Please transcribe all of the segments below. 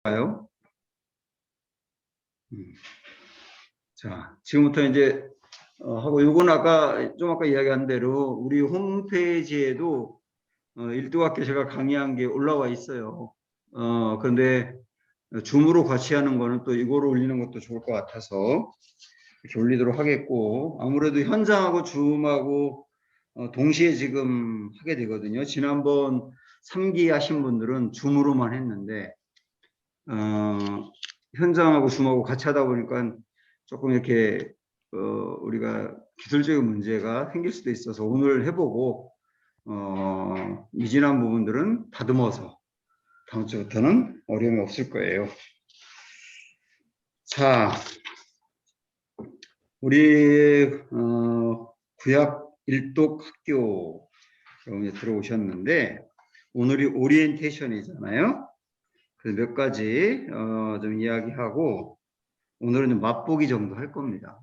가요? 자, 지금부터 이제 하고 요건 아까 이야기한 대로 우리 홈페이지에도 일두학교 제가 강의한 게 올라와 있어요. 그런데 줌으로 같이 하는 거는 또 이거로 올리는 것도 좋을 것 같아서 이렇게 올리도록 하겠고, 아무래도 현장하고 줌하고 동시에 지금 하게 되거든요. 지난번 3기 하신 분들은 줌으로만 했는데 현장하고 줌하고 같이 하다 보니까 조금 이렇게 우리가 기술적인 문제가 생길 수도 있어서 오늘 해보고 미진한 부분들은 다듬어서 다음 주부터는 어려움이 없을 거예요. 자, 우리 구약 일독 학교 들어오셨는데 오늘이 오리엔테이션이잖아요. 그래서 몇 가지 좀 이야기하고 오늘은 맛보기 정도 할 겁니다.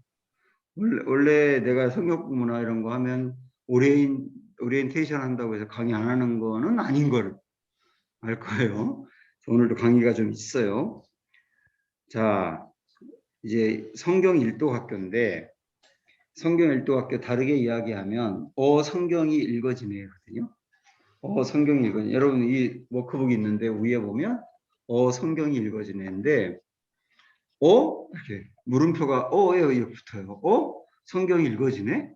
원래 내가 성역 공부나 이런 거 하면 오리엔테이션 한다고 해서 강의 안 하는 거는 아닌 걸 알 거예요. 오늘도 강의가 좀 있어요. 자, 이제 성경 일독 학교인데 성경 일독 학교 다르게 이야기하면 성경이 읽어지네거든요. 성경이 읽어지네. 여러분 이 워크북이 있는데 위에 보면 성경이 읽어지네인데 이렇게 물음표가 이렇게 붙어요. 성경이 읽어지네?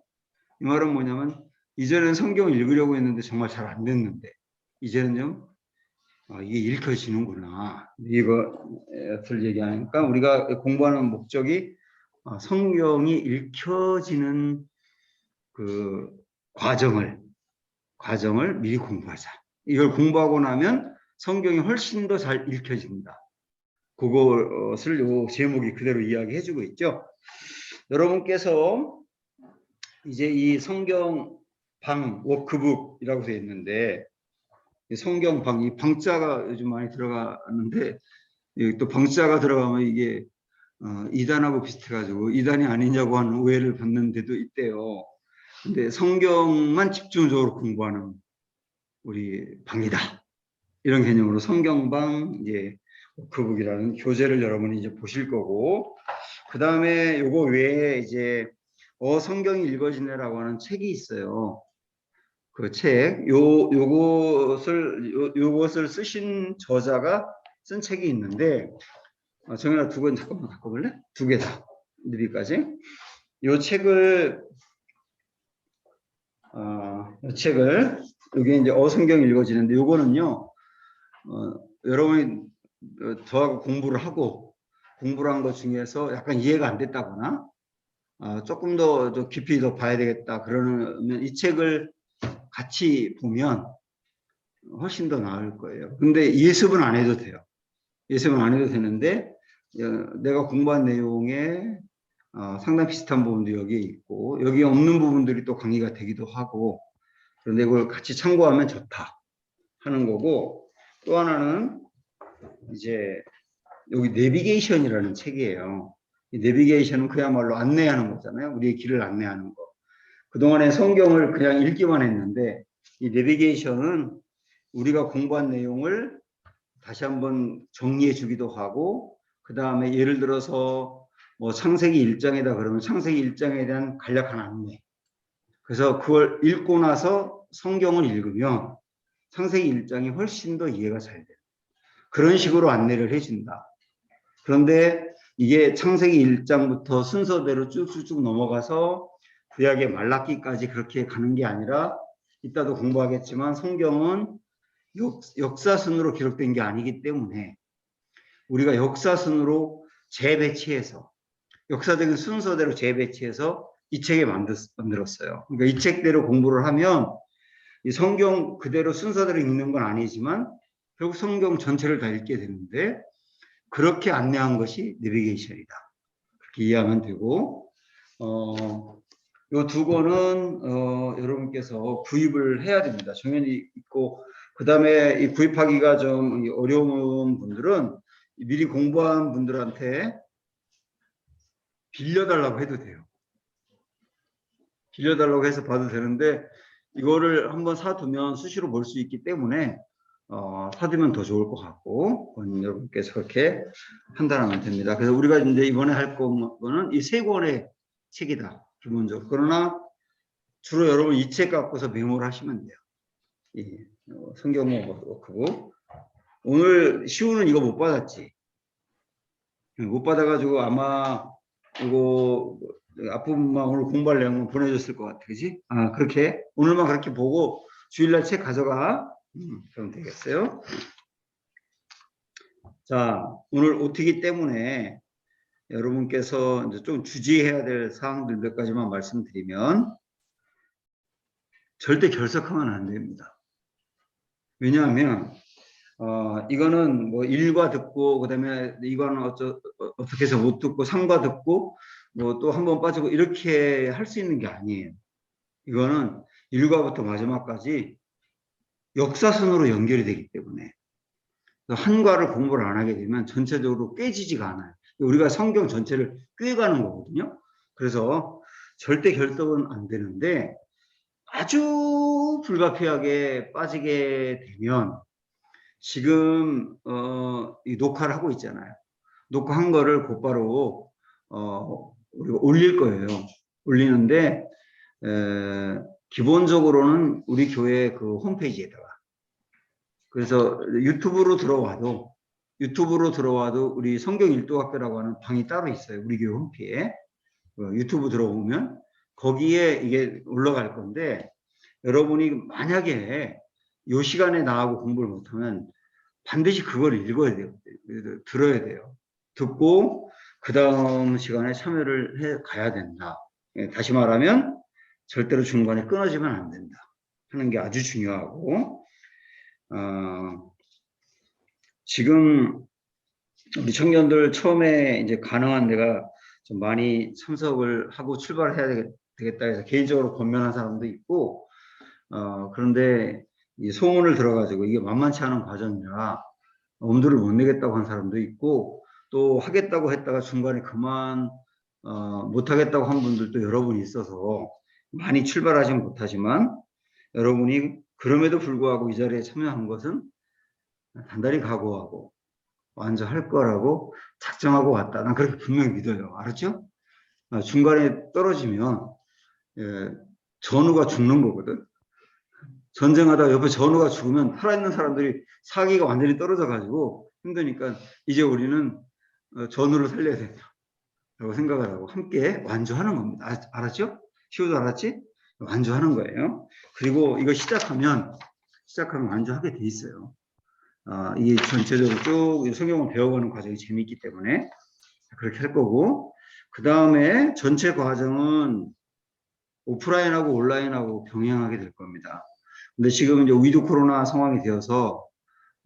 이 말은 뭐냐면 이전엔 성경을 읽으려고 했는데 정말 잘 안 됐는데 이제는 좀 이게 읽혀지는구나. 이것을 얘기하니까 우리가 공부하는 목적이 성경이 읽혀지는 그 과정을 미리 공부하자. 이걸 공부하고 나면 성경이 훨씬 더 잘 읽혀진다. 그것을 요 제목이 그대로 이야기해주고 있죠. 여러분께서 이제 이 성경 방 워크북이라고 되어 있는데 성경 방, 이 방자가 요즘 많이 들어가는데 또 방자가 들어가면 이게 이단하고 비슷해가지고 이단이 아니냐고 하는 오해를 받는 데도 있대요. 근데 성경만 집중적으로 공부하는 우리 방이다. 이런 개념으로 성경방 이제 워크북이라는 교재를 여러분이 이제 보실 거고, 그 다음에 요거 외에 이제 성경이 읽어지네라고 하는 책이 있어요. 그 책, 요것을 쓰신 저자가 쓴 책이 있는데, 정현아 두 권 잠깐만 갖고 볼래? 두 개 다. 느리까지. 요 책을, 여기 이제 성경이 읽어지는데, 요거는요, 여러분이 저하고 공부를 한 것 중에서 약간 이해가 안 됐다거나, 조금 더 깊이 더 봐야 되겠다. 그러면 이 책을 같이 보면 훨씬 더 나을 거예요. 근데 예습은 안 해도 돼요. 예습은 안 해도 되는데 내가 공부한 내용에 상당히 비슷한 부분도 여기에 있고 여기에 없는 부분들이 또 강의가 되기도 하고 그런데 이걸 같이 참고하면 좋다 하는 거고 또 하나는 이제 여기 내비게이션이라는 책이에요. 이 내비게이션은 그야말로 안내하는 거잖아요. 우리의 길을 안내하는 거. 그동안에 성경을 그냥 읽기만 했는데 이 내비게이션은 우리가 공부한 내용을 다시 한번 정리해 주기도 하고 그 다음에 예를 들어서 뭐 창세기 1장이다 그러면 창세기 1장에 대한 간략한 안내 그래서 그걸 읽고 나서 성경을 읽으면 창세기 1장이 훨씬 더 이해가 잘 돼요. 그런 식으로 안내를 해준다. 그런데 이게 창세기 1장부터 순서대로 쭉쭉쭉 넘어가서 구약의 말라기까지 그렇게 가는 게 아니라 이따도 공부하겠지만 성경은 역사순으로 기록된 게 아니기 때문에 우리가 역사순으로 재배치해서 역사적인 순서대로 재배치해서 이 책에 만들었어요. 그러니까 이 책대로 공부를 하면 이 성경 그대로 순서대로 읽는 건 아니지만 결국 성경 전체를 다 읽게 되는데 그렇게 안내한 것이 내비게이션이다. 그렇게 이해하면 되고 요 두 권은 여러분께서 구입을 해야 됩니다. 정연이 있고 그 다음에 이 구입하기가 좀 어려운 분들은 미리 공부한 분들한테 빌려달라고 해도 돼요. 빌려달라고 해서 봐도 되는데 이거를 한번 사두면 수시로 볼 수 있기 때문에 사두면 더 좋을 것 같고, 여러분께서 그렇게 판단하면 됩니다. 그래서 우리가 이제 이번에 할 거는 이 세 권의 책이다, 기본적으로. 그러나 주로 여러분 이 책 갖고서 메모를 하시면 돼요. 예, 성경워크북. 오늘 시우는 이거 못 받았지? 못 받아가지고 아마 이거 앞부분만 오늘 공부할 내용을 보내줬을 것 같아, 그지? 아, 그렇게 오늘만 그렇게 보고 주일날 책 가져가. 그럼 되겠어요. 자, 오늘 OT이기 때문에 여러분께서 이제 좀 주지해야 될 사항들 몇 가지만 말씀드리면, 절대 결석하면 안 됩니다. 왜냐하면 이거는 뭐 1과 듣고, 그 다음에 이거는 어떻게 해서 못 듣고 3과 듣고 뭐 또 한 번 빠지고 이렇게 할 수 있는 게 아니에요. 이거는 1과부터 마지막까지 역사선으로 연결이 되기 때문에 한 과를 공부를 안 하게 되면 전체적으로 꿰지지가 않아요. 우리가 성경 전체를 꿰가는 거거든요. 그래서 절대 결석은 안 되는데, 아주 불가피하게 빠지게 되면 지금 이 녹화를 하고 있잖아요. 녹화한 거를 곧바로 우리가 올릴 거예요. 올리는데 기본적으로는 우리 교회 그 홈페이지에다가, 그래서 유튜브로 들어와도 우리 성경 일도학교라고 하는 방이 따로 있어요. 우리 교회 홈페이지에 유튜브 들어오면 거기에 이게 올라갈 건데, 여러분이 만약에 이 시간에 나하고 공부를 못하면 반드시 그걸 읽어야 돼요. 들어야 돼요. 듣고 그 다음 시간에 참여를 해 가야 된다. 다시 말하면 절대로 중간에 끊어지면 안 된다 하는 게 아주 중요하고, 지금 우리 청년들 처음에 이제 가능한 데가 좀 많이 참석을 하고 출발을 해야 되겠다 해서 개인적으로 권면한 사람도 있고, 그런데 이 소문을 들어가지고 이게 만만치 않은 과정이라 엄두를 못 내겠다고 한 사람도 있고, 또 하겠다고 했다가 중간에 그만 못 하겠다고 한 분들도 여러분이 있어서 많이 출발하지 못하지만, 여러분이 그럼에도 불구하고 이 자리에 참여한 것은 단단히 각오하고 완전 할 거라고 작정하고 왔다. 난 그렇게 분명히 믿어요. 알았죠? 중간에 떨어지면 전우가 죽는 거거든. 전쟁하다가 옆에 전우가 죽으면 살아있는 사람들이 사기가 완전히 떨어져 가지고 힘드니까, 이제 우리는 전우를 살려야 된다고 생각을 하고 함께 완주하는 겁니다. 알았죠? 시우도 알았지? 완주하는 거예요. 그리고 이거 시작하면 완주하게 돼 있어요. 이게 전체적으로 쭉 성경을 배워가는 과정이 재미있기 때문에 그렇게 할 거고, 그 다음에 전체 과정은 오프라인하고 온라인하고 병행하게 될 겁니다. 근데 지금 이제 위드 코로나 상황이 되어서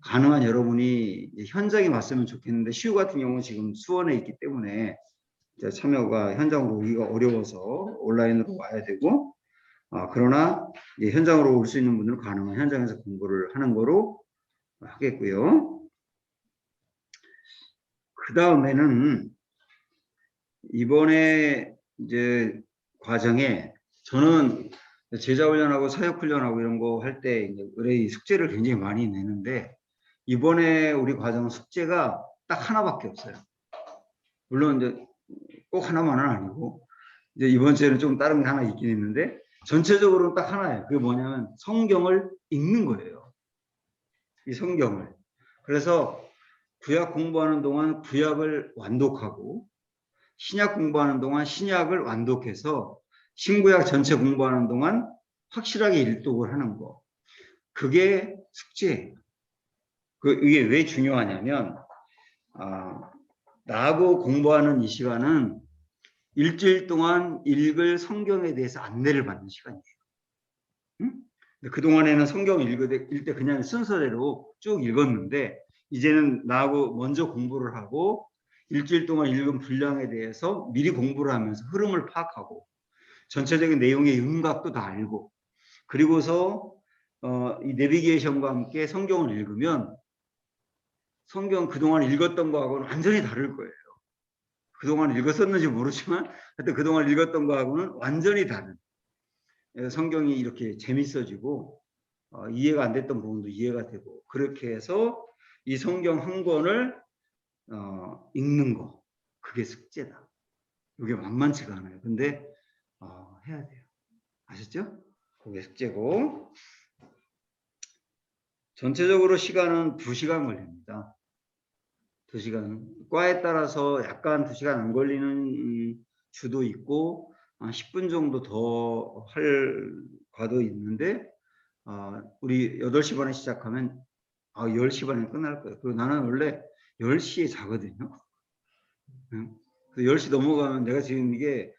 가능한 여러분이 현장에 왔으면 좋겠는데, 시우 같은 경우는 지금 수원에 있기 때문에 참여가 현장으로 오기가 어려워서 온라인으로 와야 되고, 그러나 현장으로 올 수 있는 분들은 가능한 현장에서 공부를 하는 거로 하겠고요. 그 다음에는 이번에 이제 과정에 저는 제자훈련하고 사역훈련하고 이런 거 할 때 의뢰 숙제를 굉장히 많이 내는데, 이번에 우리 과정 숙제가 딱 하나밖에 없어요. 물론 이제 꼭 하나만은 아니고, 이제 이번 주에는 좀 다른 게 하나 있긴 있는데, 전체적으로 딱 하나예요. 그게 뭐냐면 성경을 읽는 거예요. 이 성경을. 그래서 구약 공부하는 동안 구약을 완독하고, 신약 공부하는 동안 신약을 완독해서 신구약 전체 공부하는 동안 확실하게 일독을 하는 거. 그게 숙제예요. 이게 왜 중요하냐면, 나하고 공부하는 이 시간은 일주일 동안 읽을 성경에 대해서 안내를 받는 시간이에요. 응? 그동안에는 성경 읽을 때 그냥 순서대로 쭉 읽었는데, 이제는 나하고 먼저 공부를 하고 일주일 동안 읽은 분량에 대해서 미리 공부를 하면서 흐름을 파악하고 전체적인 내용의 윤곽도 다 알고, 그리고서 이 내비게이션과 함께 성경을 읽으면 성경 그동안 읽었던 거하고는 완전히 다를 거예요. 그동안 읽었었는지 모르지만 하여튼 그동안 읽었던 거하고는 완전히 다른, 성경이 이렇게 재밌어지고 이해가 안 됐던 부분도 이해가 되고 그렇게 해서 이 성경 한 권을 읽는 거 그게 숙제다. 이게 만만치가 않아요. 근데 해야 돼요. 아셨죠? 그게 숙제고 전체적으로 시간은 2시간 걸립니다. 2시간. 과에 따라서 약간 2시간 안 걸리는 주도 있고 10분 정도 더 할 과도 있는데 우리 8시 반에 시작하면 10시 반에 끝날 거예요. 그리고 나는 원래 10시에 자거든요. 응? 10시 넘어가면 내가 지금 이게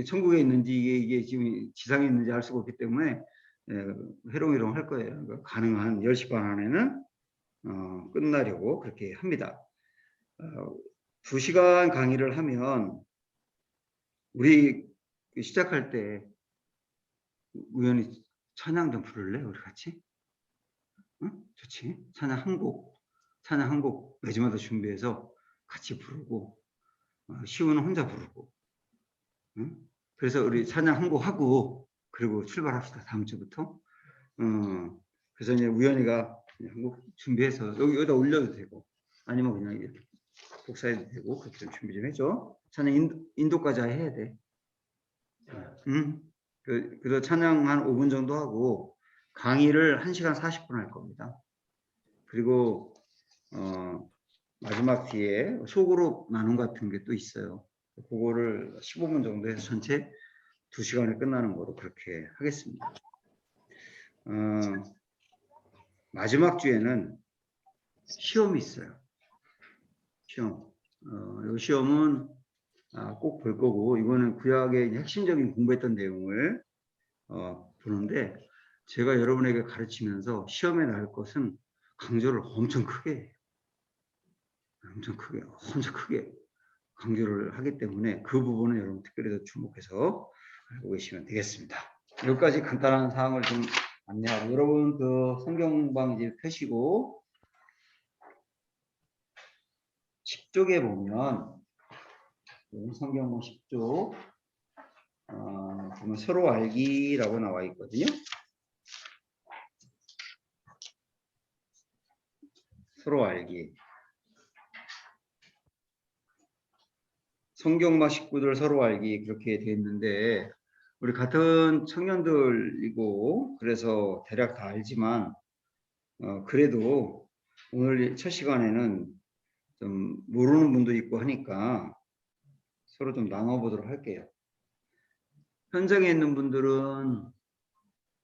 천국에 있는지 이게 지금 지상에 있는지 알 수가 없기 때문에 회롱회롱 할 거예요. 그러니까 가능한 10시 반 안에는 끝나려고 그렇게 합니다. 2시간 강의를 하면 우리 시작할 때 우연히 찬양 좀 부를래? 우리 같이? 응? 좋지? 찬양 한 곡 매주마다 준비해서 같이 부르고 시우는 혼자 부르고 응? 그래서 우리 찬양 한 곡 하고 그리고 출발합시다. 다음 주부터. 그래서 이제 우연이가 한 곡 준비해서 여기다 올려도 되고 아니면 그냥 이렇게 복사해도 되고 그렇게 좀 준비 좀 해줘. 찬양 인도까지 해야 돼. 응? 그래서 찬양 한 5분 정도 하고 강의를 1시간 40분 할 겁니다. 그리고 마지막 뒤에 소그룹 나눔 같은 게 또 있어요. 그거를 15분 정도 해서 전체 2시간에 끝나는 거로 그렇게 하겠습니다. 마지막 주에는 시험이 있어요. 시험. 이 시험은 꼭 볼 거고 이거는 구약의 핵심적인 공부했던 내용을 보는데 제가 여러분에게 가르치면서 시험에 나올 것은 강조를 엄청 크게 엄청 크게 강조를 하기 때문에 그 부분은 여러분 특별히 더 주목해서 알고 계시면 되겠습니다. 여기까지 간단한 사항을 좀 안내하고 여러분 그 성경방 이제 펴시고 10쪽에 보면 성경방 10쪽 보면 서로 알기라고 나와 있거든요. 서로 알기. 성경막 식구들 서로 알기 그렇게 돼 있는데 우리 같은 청년들이고 그래서 대략 다 알지만 그래도 오늘 첫 시간에는 좀 모르는 분도 있고 하니까 서로 좀 나눠보도록 할게요. 현장에 있는 분들은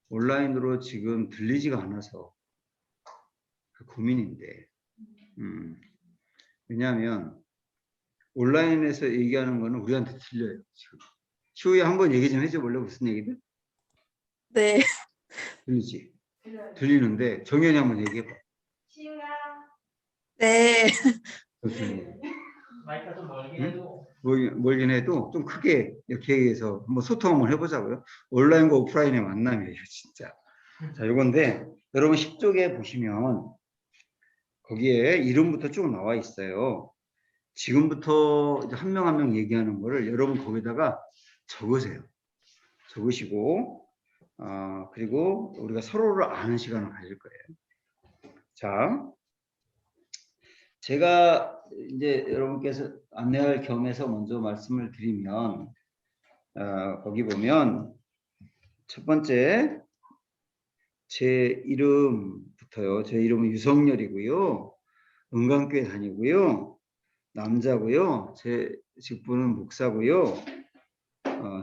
온라인으로 지금 들리지가 않아서 고민인데 왜냐하면 온라인에서 얘기하는 거는 우리한테 들려요. 지금. 시우야 한번 얘기 좀 해줘 볼래? 무슨 얘기들? 네. 들리지? 들리는데 정연이 한번 얘기해봐. 시우야. 네. 마이크가 좀 멀긴 해도. 멀긴 해도 좀 크게 이렇게 얘기해서 한번 소통 한번 해보자고요. 온라인과 오프라인의 만남이에요, 진짜. 자, 요건데 여러분 10쪽에 보시면 거기에 이름부터 쭉 나와 있어요. 지금부터 한 명 한 명 얘기하는 거를 여러분 거기다가 적으세요. 적으시고 그리고 우리가 서로를 아는 시간을 가질 거예요. 자, 제가 이제 여러분께서 안내할 겸해서 먼저 말씀을 드리면 거기 보면 첫 번째 제 이름부터요. 제 이름은 유성열이고요. 은강교회 다니고요. 남자고요. 제 직분은 목사고요.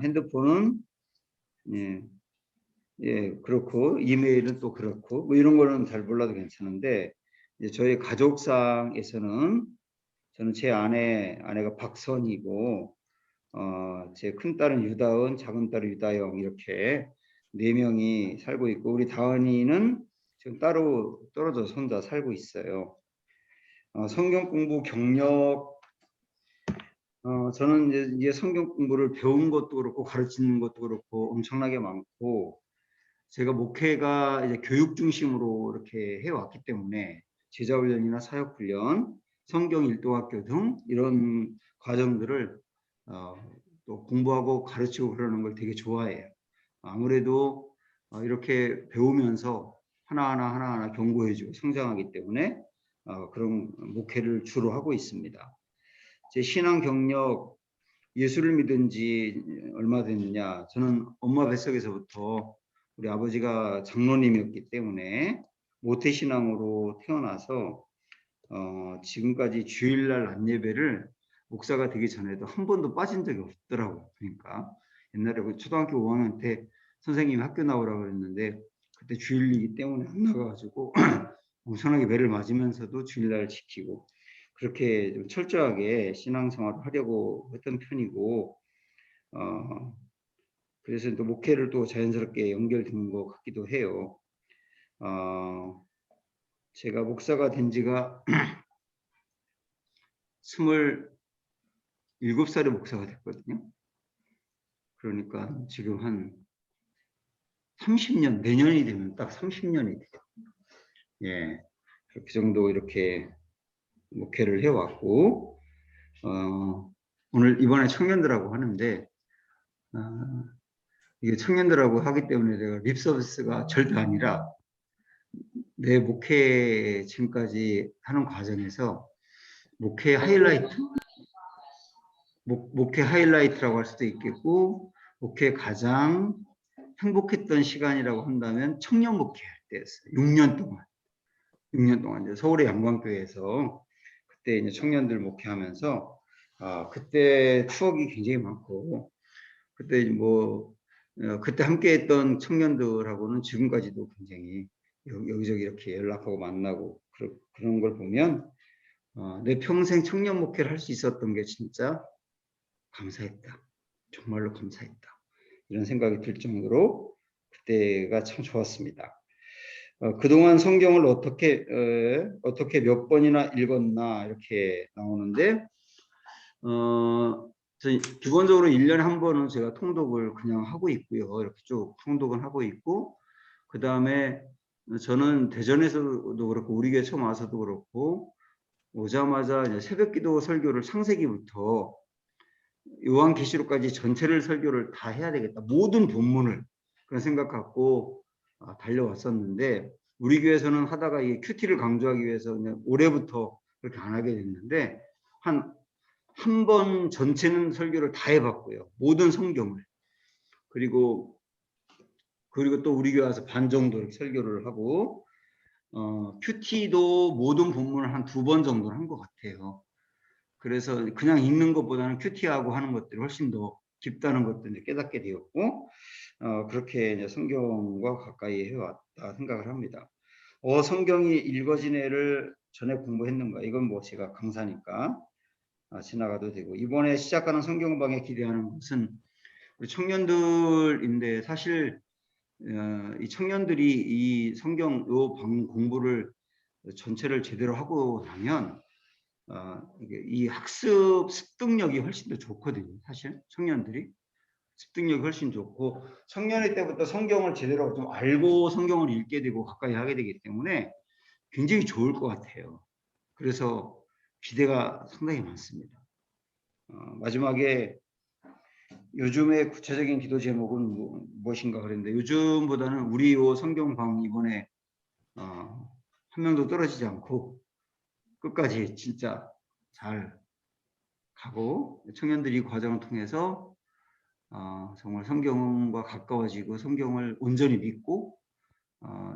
핸드폰은 그렇고 이메일은 또 그렇고 뭐 이런 거는 잘 몰라도 괜찮은데 이제 저희 가족상에서는 저는 제 아내가 박선이고 제 큰딸은 유다은, 작은딸은 유다영 이렇게 4명이 살고 있고 우리 다은이는 지금 따로 떨어져서 혼자 살고 있어요. 성경 공부 경력 저는 이제 성경 공부를 배운 것도 그렇고 가르치는 것도 그렇고 엄청나게 많고 제가 목회가 이제 교육 중심으로 이렇게 해왔기 때문에 제자훈련이나 사역훈련, 성경 일동학교 등 이런 과정들을 또 공부하고 가르치고 그러는 걸 되게 좋아해요. 아무래도 이렇게 배우면서 하나하나 경고해주고 성장하기 때문에 그런 목회를 주로 하고 있습니다. 제 신앙 경력, 예수를 믿은 지 얼마 됐느냐? 저는 엄마 뱃속에서부터 우리 아버지가 장로님이었기 때문에 모태신앙으로 태어나서 지금까지 주일날 안예배를 목사가 되기 전에도 한 번도 빠진 적이 없더라고요. 그러니까 옛날에 그 초등학교 5학년 때 선생님이 학교 나오라고 그랬는데 그때 주일이기 때문에 안 나가가지고 엄청나게 매를 맞으면서도 주일날 지키고 그렇게 좀 철저하게 신앙생활을 하려고 했던 편이고 그래서 또 목회를 또 자연스럽게 연결된 것 같기도 해요. 제가 목사가 된 지가 27살에 목사가 됐거든요. 그러니까 지금 한 30년, 내년이 되면 딱 30년이 돼요. 예, 그렇게 정도 이렇게 목회를 해왔고, 오늘 이번에 청년들하고 하는데, 이게 청년들하고 하기 때문에 내가 립 서비스가 절대 아니라 내 목회 지금까지 하는 과정에서 목회 하이라이트, 목회 하이라이트라고 할 수도 있겠고, 목회 가장 행복했던 시간이라고 한다면 청년 목회할 때였어요. 6년 동안. 6년 동안 이제 서울의 양광교회에서 그때 이제 청년들 목회하면서 그때 추억이 굉장히 많고 그때 뭐 그때 함께했던 청년들하고는 지금까지도 굉장히 여기저기 이렇게 연락하고 만나고 그런 걸 보면 내 평생 청년 목회를 할 수 있었던 게 진짜 감사했다. 정말로 감사했다. 이런 생각이 들 정도로 그때가 참 좋았습니다. 그동안 성경을 어떻게 몇 번이나 읽었나 이렇게 나오는데 기본적으로 1년에 한 번은 제가 통독을 그냥 하고 있고요. 이렇게 쭉 통독은 하고 있고 그 다음에 저는 대전에서도 그렇고 우리 교회 처음 와서도 그렇고 오자마자 이제 새벽기도 설교를 창세기부터 요한계시록까지 전체를 설교를 다 해야 되겠다. 모든 본문을 그런 생각 갖고 달려왔었는데 우리 교회에서는 하다가 이 큐티를 강조하기 위해서 그냥 올해부터 그렇게 안 하게 됐는데 한 번 전체는 설교를 다 해봤고요. 모든 성경을. 그리고 또 우리 교회 와서 반 정도 이렇게 설교를 하고 큐티도 모든 본문을 한 2번 정도는 한 것 같아요. 그래서 그냥 읽는 것보다는 큐티하고 하는 것들이 훨씬 더 깊다는 것도 이제 깨닫게 되었고 그렇게 이제 성경과 가까이 해왔다 생각을 합니다. 성경이 읽어진 애를 전에 공부했는가? 이건 뭐 제가 강사니까 지나가도 되고 이번에 시작하는 성경방에 기대하는 것은 우리 청년들인데 사실 이 청년들이 이 성경 요 방 공부를 전체를 제대로 하고 나면 이 학습 습득력이 훨씬 더 좋거든요. 사실 청년들이 습득력이 훨씬 좋고 청년일 때부터 성경을 제대로 좀 알고 성경을 읽게 되고 가까이 하게 되기 때문에 굉장히 좋을 것 같아요. 그래서 기대가 상당히 많습니다. 마지막에 요즘의 구체적인 기도 제목은 무엇인가 그랬는데 요즘보다는 우리 요 성경방 이번에 한 명도 떨어지지 않고 끝까지 진짜 잘 가고 청년들이 과정을 통해서 정말 성경과 가까워지고 성경을 온전히 믿고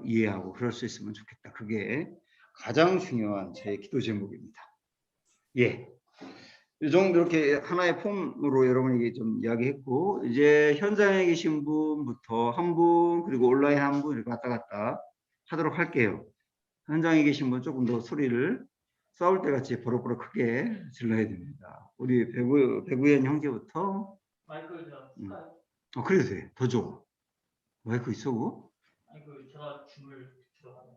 이해하고 그럴 수 있으면 좋겠다. 그게 가장 중요한 제 기도 제목입니다. 예. 이 정도 이렇게 하나의 폼으로 여러분에게 좀 이야기했고 이제 현장에 계신 분부터 한 분 그리고 온라인 한 분 이렇게 왔다 갔다 하도록 할게요. 현장에 계신 분 조금 더 소리를 싸울 때 같이 버럭버럭 크게 질러야 됩니다. 우리 배구현 형제부터. 마이크 저 그래도 돼. 더 좋아. 마이크 있어 그거? 아니 제가 줌을 들어가는.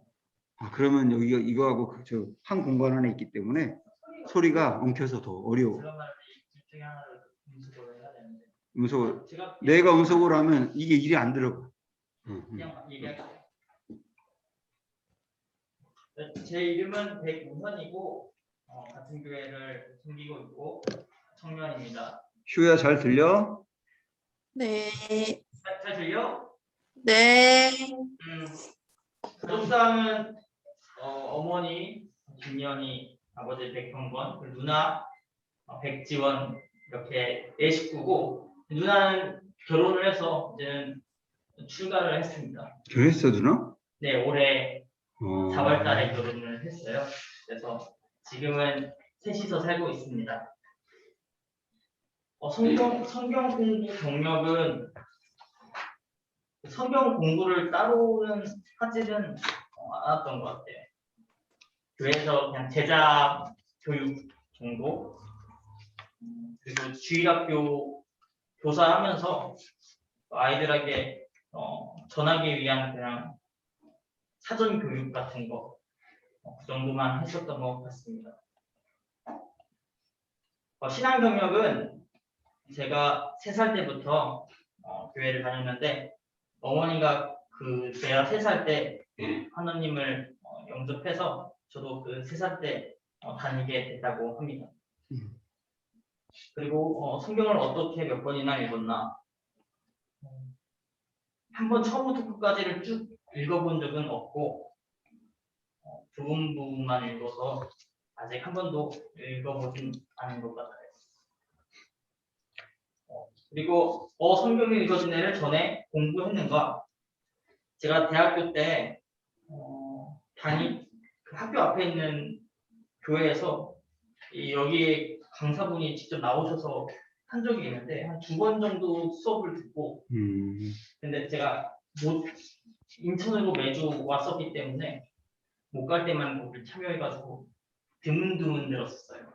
그러면 여기가 이거하고 저 한 공간 안에 있기 때문에 소리가 엉켜서 더 어려워. 제가 말할 때둘 중에 하나를 음성으로 해야 되는데. 음성으로. 제가 내가 음성으로 하면 이게 일이 안 들어가. 그냥 얘기할게요. 제 이름은 백우선이고 같은 교회를 섬기고 있고 청년입니다. 슈야 잘 들려? 네. 잘 들려? 네. 가족상은 어머니 김연희, 아버지 백형권, 그리고 누나 백지원 이렇게 네 식구고 누나는 결혼을 해서 이제는 출가를 했습니다. 결혼했어, 누나? 네, 올해 어. 4월 달에 결혼을 했어요. 그래서 지금은 셋이서 살고 있습니다. 성경 공부 경력은 성경 공부를 따로는 하지는 않았던 것 같아요. 교회에서 그냥 제자 교육 정도, 그리고 주일학교 교사하면서 아이들에게 전하기 위한 그냥 사전 교육 같은 거, 그 정도만 했었던 것 같습니다. 신앙 경력은 제가 3살 때부터 교회를 다녔는데 어머니가 제가 3살 때 하나님을 영접해서 저도 그 3살 때 다니게 됐다고 합니다. 그리고 성경을 어떻게 몇 번이나 읽었나? 한 번 처음부터 끝까지를 쭉 읽어본 적은 없고 부분만 읽어서 아직 한 번도 읽어보진 않은 것 같아요. 그리고 성경을 읽어진 애를 전에 공부했는가? 제가 대학교 때 그 학교 앞에 있는 교회에서 여기에 강사분이 직접 나오셔서 한 적이 있는데 한 2번 정도 수업을 듣고 근데 제가 인천으로 매주 왔었기 때문에 못 갈 때만 거기를 참여해가지고 드문드문 들었어요.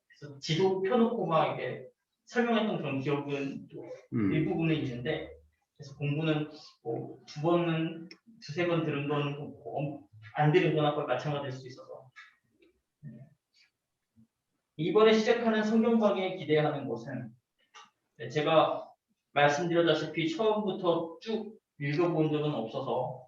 그래서 지도 펴놓고 막 이렇게 설명했던 그런 기억은 일부분은 있는데 그래서 공부는 뭐 2번은 2-3번 들은 건 안 들은 거나 거의 마찬가지일 수 있어서 이번에 시작하는 성경과에 기대하는 것은 제가 말씀드렸다시피 처음부터 쭉 읽어본 적은 없어서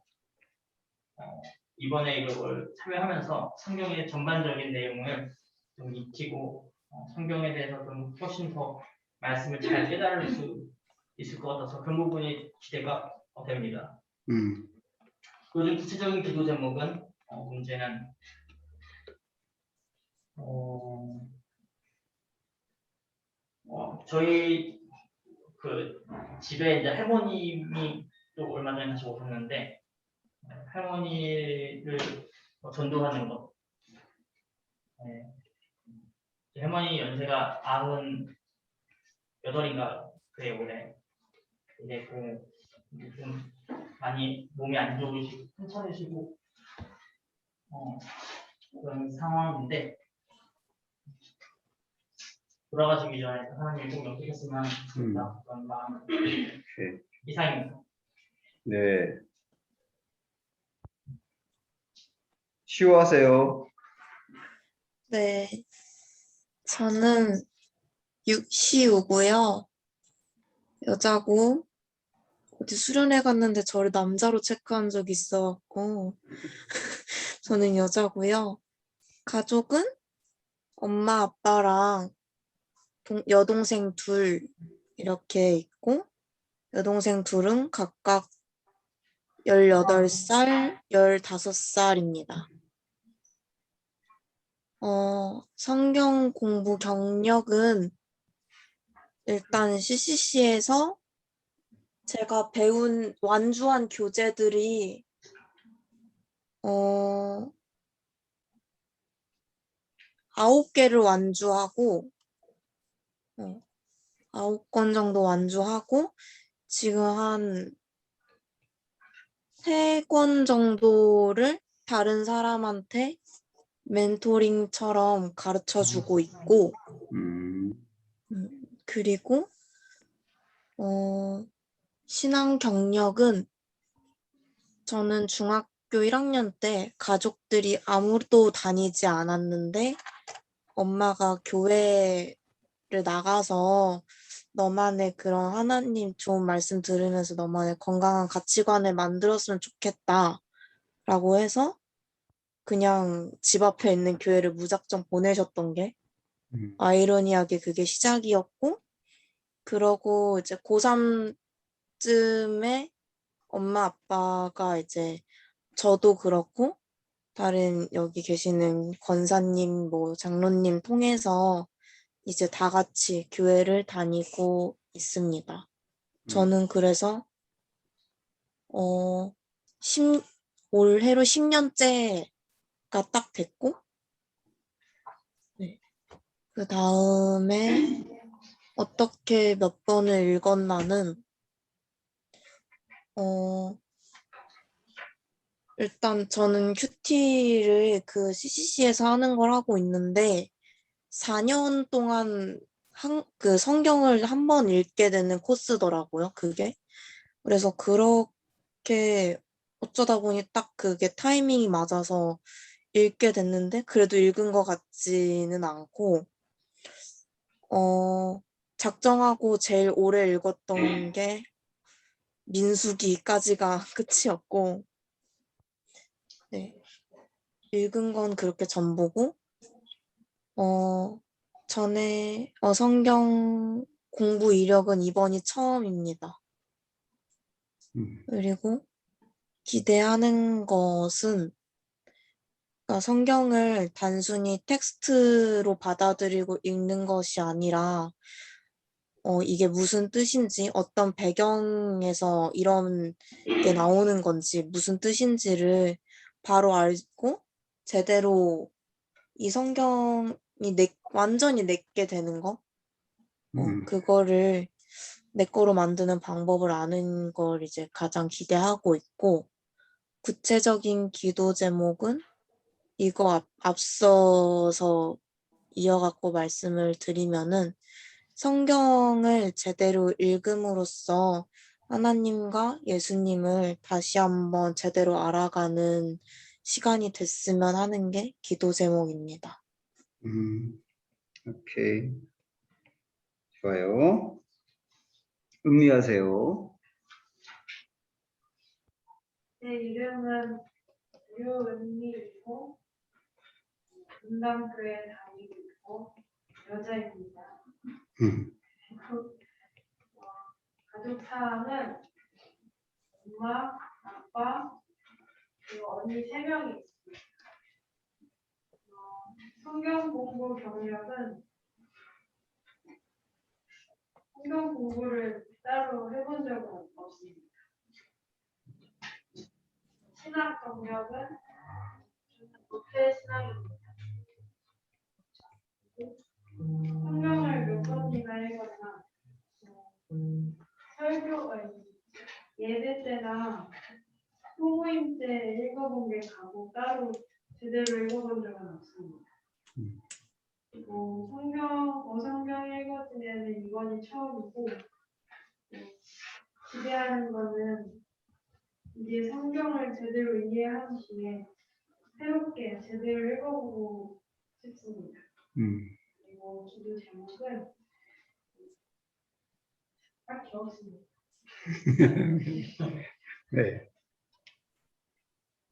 이번에 이걸 참여하면서 성경의 전반적인 내용을 좀 익히고 성경에 대해서 좀 훨씬 더 말씀을 잘 깨달을 수 있을 것 같아서 그런 부분이 기대가 됩니다. 요즘 구체적인 기도 제목은 문제는 저희 그 집에 이제 할머님이 또 얼마 전에 다시 오셨는데 할머니를 전도하는 것. 할머니 연세가 98인가 그래요 올해. 이제 좀 많이 몸이 안 좋으시고 괜찮으시고 그런 상황인데 돌아가시기 전에 하나님 꼭 영접했으면 좋겠다 그런 마음 이상입니다. 네. 시호하세요. 네. 저는 시우고요. 여자고 어디 수련회 갔는데 저를 남자로 체크한 적이 있어갖고 저는 여자고요. 가족은 엄마 아빠랑 여동생 둘 이렇게 있고 여동생 둘은 각각 18살, 15살입니다. 성경 공부 경력은 일단 CCC에서 제가 완주한 교재들이 9개를 완주하고 9권 정도 완주하고 지금 한 3권 정도를 다른 사람한테 멘토링처럼 가르쳐주고 있고 그리고 신앙 경력은 저는 중학교 1학년 때 가족들이 아무도 다니지 않았는데 엄마가 교회를 나가서 너만의 그런 하나님 좋은 말씀 들으면서 너만의 건강한 가치관을 만들었으면 좋겠다 라고 해서 그냥 집 앞에 있는 교회를 무작정 보내셨던 게 아이러니하게 그게 시작이었고 그러고 이제 고3쯤에 엄마 아빠가 이제 저도 그렇고 다른 여기 계시는 권사님, 뭐 장로님 통해서 이제 다 같이 교회를 다니고 있습니다. 저는 그래서 어, 10, 올해로 10년째가 딱 됐고, 네. 그 다음에 어떻게 몇 번을 읽었나는, 어, 일단 저는 큐티를 그 CCC에서 하는 걸 하고 있는데, 4년 동안 그 성경을 한 번 읽게 되는 코스더라고요, 그게. 그래서 그렇게 어쩌다 보니 딱 그게 타이밍이 맞아서 읽게 됐는데, 그래도 읽은 것 같지는 않고, 어, 작정하고 제일 오래 읽었던 게 민수기까지가 끝이었고, 네. 읽은 건 그렇게 전부고, 어, 전에 성경 공부 이력은 이번이 처음입니다. 그리고 기대하는 것은 그러니까 성경을 단순히 텍스트로 받아들이고 읽는 것이 아니라 이게 무슨 뜻인지, 어떤 배경에서 이런 게 나오는 건지, 무슨 뜻인지를 바로 알고 제대로 이 성경이 완전히 내게 되는 거, 그거를 내 거로 만드는 방법을 아는 걸 이제 가장 기대하고 있고, 구체적인 기도 제목은 이거 앞서서 이어갖고 말씀을 드리면은 성경을 제대로 읽음으로써 하나님과 예수님을 다시 한번 제대로 알아가는 시간이 됐으면 하는 게 기도 제목입니다. 오케이. 좋아요. 음미하세요. 제 이름은 류은미이고 분당교회 다니고 있고 여자입니다. 그리고 가족 사항은 엄마, 아빠, 그리고 언니 3명이 있습니다. 성경 공부 경력은 성경 공부를 따로 해본 적은 없습니다. 신학 경력은 모태 신학입니다. 성경을 몇 번이나 읽었나? 예배 때나 소모임 때 읽어본 게 가고 따로 제대로 읽어본 적은 없습니다. 그리고 성경 읽어지면 이번이 처음이고 기대하는 거는 이제 성경을 제대로 이해한 뒤에 새롭게 제대로 읽어보고 싶습니다. 그리고 기도 제목은 딱히 없습니다. 네.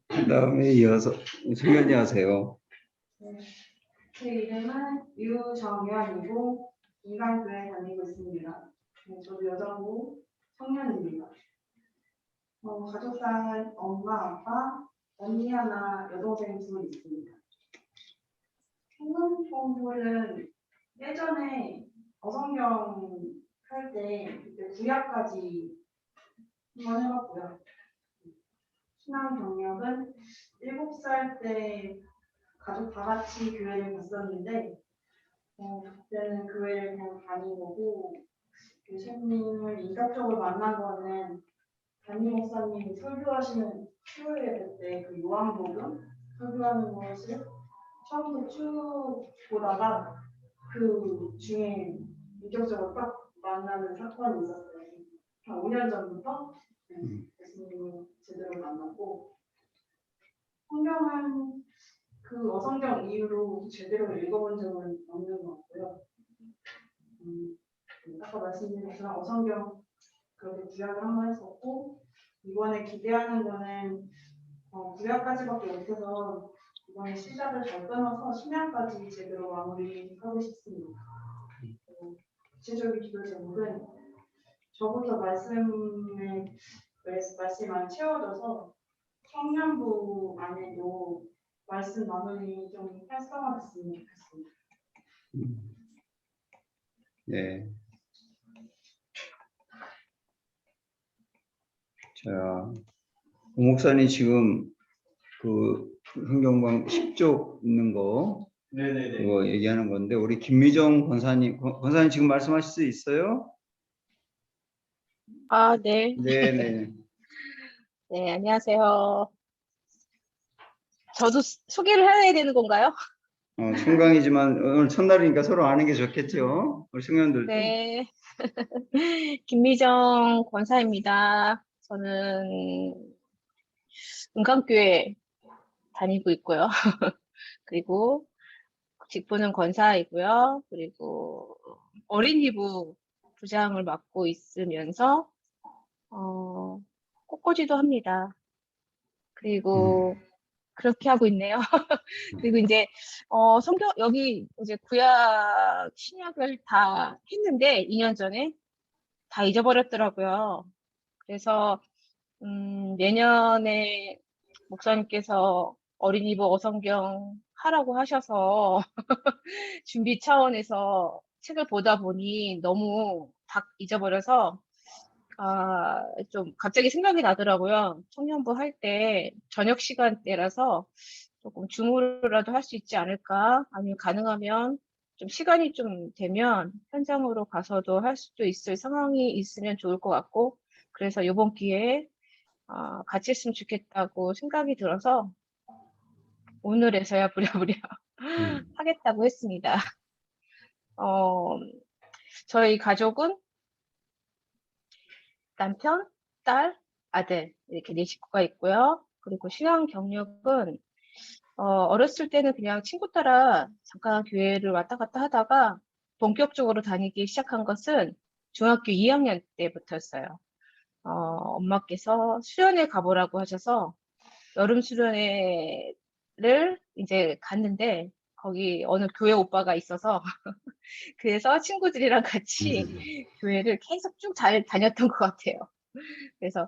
그 다음에 이어서 소연이 하세요. 네. 제 이름은 유정연이고 인간교회 다니고 있습니다. 네, 저도 여자고 청년입니다. 가족사는 엄마, 아빠, 언니 하나, 여동생 둘 있습니다. 성경 공부는 예전에 어성경 할 때 그때 구약까지 한번 해봤고요. 신앙 경력은 7살 때 가족 다 같이 교회를 갔었는데 그때는 교회를 그냥 다니고 교수님을 인격적으로 만난 거는 담임 목사님이 설교하시는 수요일 때 그 요한복음 설교하는 것을 처음부터 쭉 보다가 그 중에 인격적으로 딱 만나는 사건이 있었어요. 한 5년 전부터 교수님을 제대로 만났고 성경은 그 어성경 이후로 제대로 읽어본 적은 없는 것 같고요. 아까 말씀드린 것처럼 어성경 그렇게 구약을 한번 했었고 이번에 기대하는 거는 구약까지밖에 못해서 이번에 시작을 잘 끊어서 신약까지 제대로 마무리하고 싶습니다. 구체적인 기도 제목은 저부터 말씀을 말씀이 많이 채워져서 청년부 안에도 말씀 나눔이 좀 활성화됐으면 좋겠습니다. 네. 자, 오 목사님 지금 그 흥경방 10조 있는 거 네네네. 그거 얘기하는 건데 우리 김미정 권사님 지금 말씀하실 수 있어요? 아, 네. 네네. 네, 안녕하세요. 저도 소개를 해야 되는 건가요? 청강이지만 오늘 첫날이니까 서로 아는 게 좋겠죠? 우리 청년들도. 네. 김미정 권사입니다. 저는 은강교회 다니고 있고요. 그리고 직분은 권사이고요. 그리고 어린이부 부장을 맡고 있으면서 꽃꽂이도 합니다. 그리고 그렇게 하고 있네요. 그리고 이제 성경 여기 이제 구약 신약을 다 했는데 2년 전에 다 잊어버렸더라고요. 그래서 내년에 목사님께서 어린이부 어성경 하라고 하셔서 준비 차원에서 책을 보다 보니 너무 다 잊어버려서 좀 갑자기 생각이 나더라고요. 청년부 할 때 저녁 시간대라서 조금 줌으로라도 할 수 있지 않을까? 아니면 가능하면 좀 시간이 좀 되면 현장으로 가서도 할 수도 있을 상황이 있으면 좋을 것 같고, 그래서 이번 기회에 같이 했으면 좋겠다고 생각이 들어서 오늘에서야 부랴부랴 하겠다고 했습니다. 저희 가족은 남편, 딸, 아들 이렇게 4식구가 있고요. 그리고 신앙 경력은 어렸을 때는 그냥 친구 따라 잠깐 교회를 왔다 갔다 하다가 본격적으로 다니기 시작한 것은 중학교 2학년 때부터였어요. 엄마께서 수련회 가보라고 하셔서 여름 수련회를 이제 갔는데 거기 어느 교회 오빠가 있어서 그래서 친구들이랑 같이 교회를 계속 쭉 잘 다녔던 것 같아요. 그래서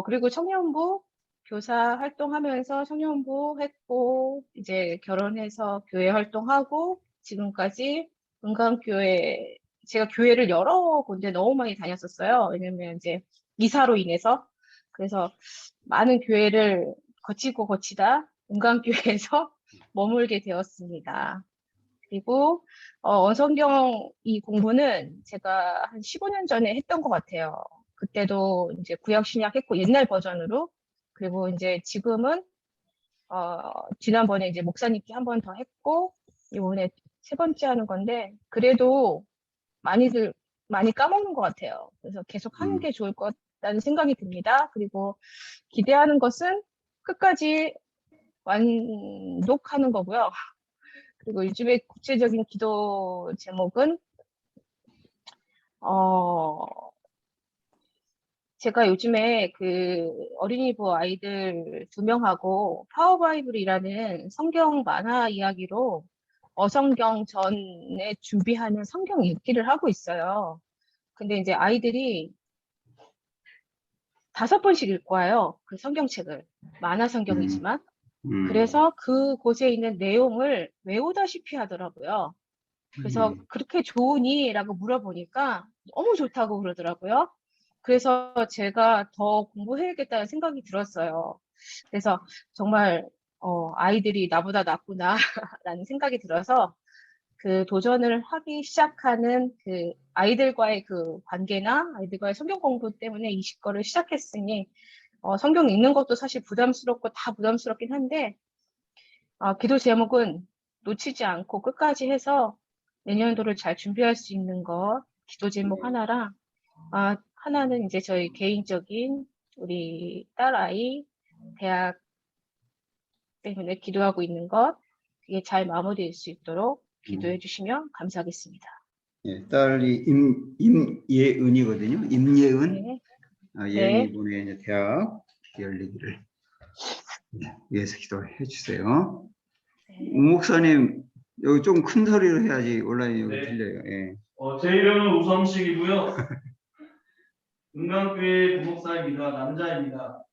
그리고 청년부 교사 활동하면서 청년부 했고 이제 결혼해서 교회 활동하고 지금까지 은강교회 제가 교회를 여러 군데 너무 많이 다녔었어요. 왜냐면 이제 이사로 인해서 그래서 많은 교회를 거치다 은강교회에서 머물게 되었습니다. 그리고 언성경 이 공부는 제가 한 15년 전에 했던 것 같아요. 그때도 이제 구약 신약 했고 옛날 버전으로 그리고 이제 지금은 지난번에 이제 목사님께 한 번 더 했고 이번에 3번째 하는 건데 그래도 많이 까먹는 것 같아요. 그래서 계속 하는 게 좋을 것 같다는 생각이 듭니다. 그리고 기대하는 것은 끝까지 완독하는 거고요. 그리고 요즘에 구체적인 기도 제목은 제가 요즘에 그 어린이부 아이들 2명하고 파워바이블이라는 성경 만화 이야기로 어성경 전에 준비하는 성경 읽기를 하고 있어요. 근데 이제 아이들이 5번씩 읽고 와요. 그 성경책을. 만화 성경이지만. 그래서 그곳에 있는 내용을 외우다시피 하더라고요. 그래서 그렇게 좋으니? 라고 물어보니까 너무 좋다고 그러더라고요. 그래서 제가 더 공부해야겠다는 생각이 들었어요. 그래서 정말 아이들이 나보다 낫구나 라는 생각이 들어서 그 도전을 하기 시작하는 그 아이들과의 그 관계나 아이들과의 성경 공부 때문에 이 거를 시작했으니 성경 읽는 것도 사실 부담스럽고 다 부담스럽긴 한데 기도 제목은 놓치지 않고 끝까지 해서 내년도를 잘 준비할 수 있는 것 기도 제목 하나랑 하나는 이제 저희 개인적인 우리 딸아이 대학 때문에 기도하고 있는 것 그게 잘 마무리될 수 있도록 기도해 주시면 감사하겠습니다. 예, 딸이 임예은이거든요. 임예은. 네. 예은이 이번에 이제 대학 열리기를 위해서 기도해 주세요. 네. 우 목사님 여기 좀 큰 소리로 해야지 온라인 여기 네. 들려요. 예. 제 이름은 우성식이고요. 금강교회 부목사입니다. 남자입니다.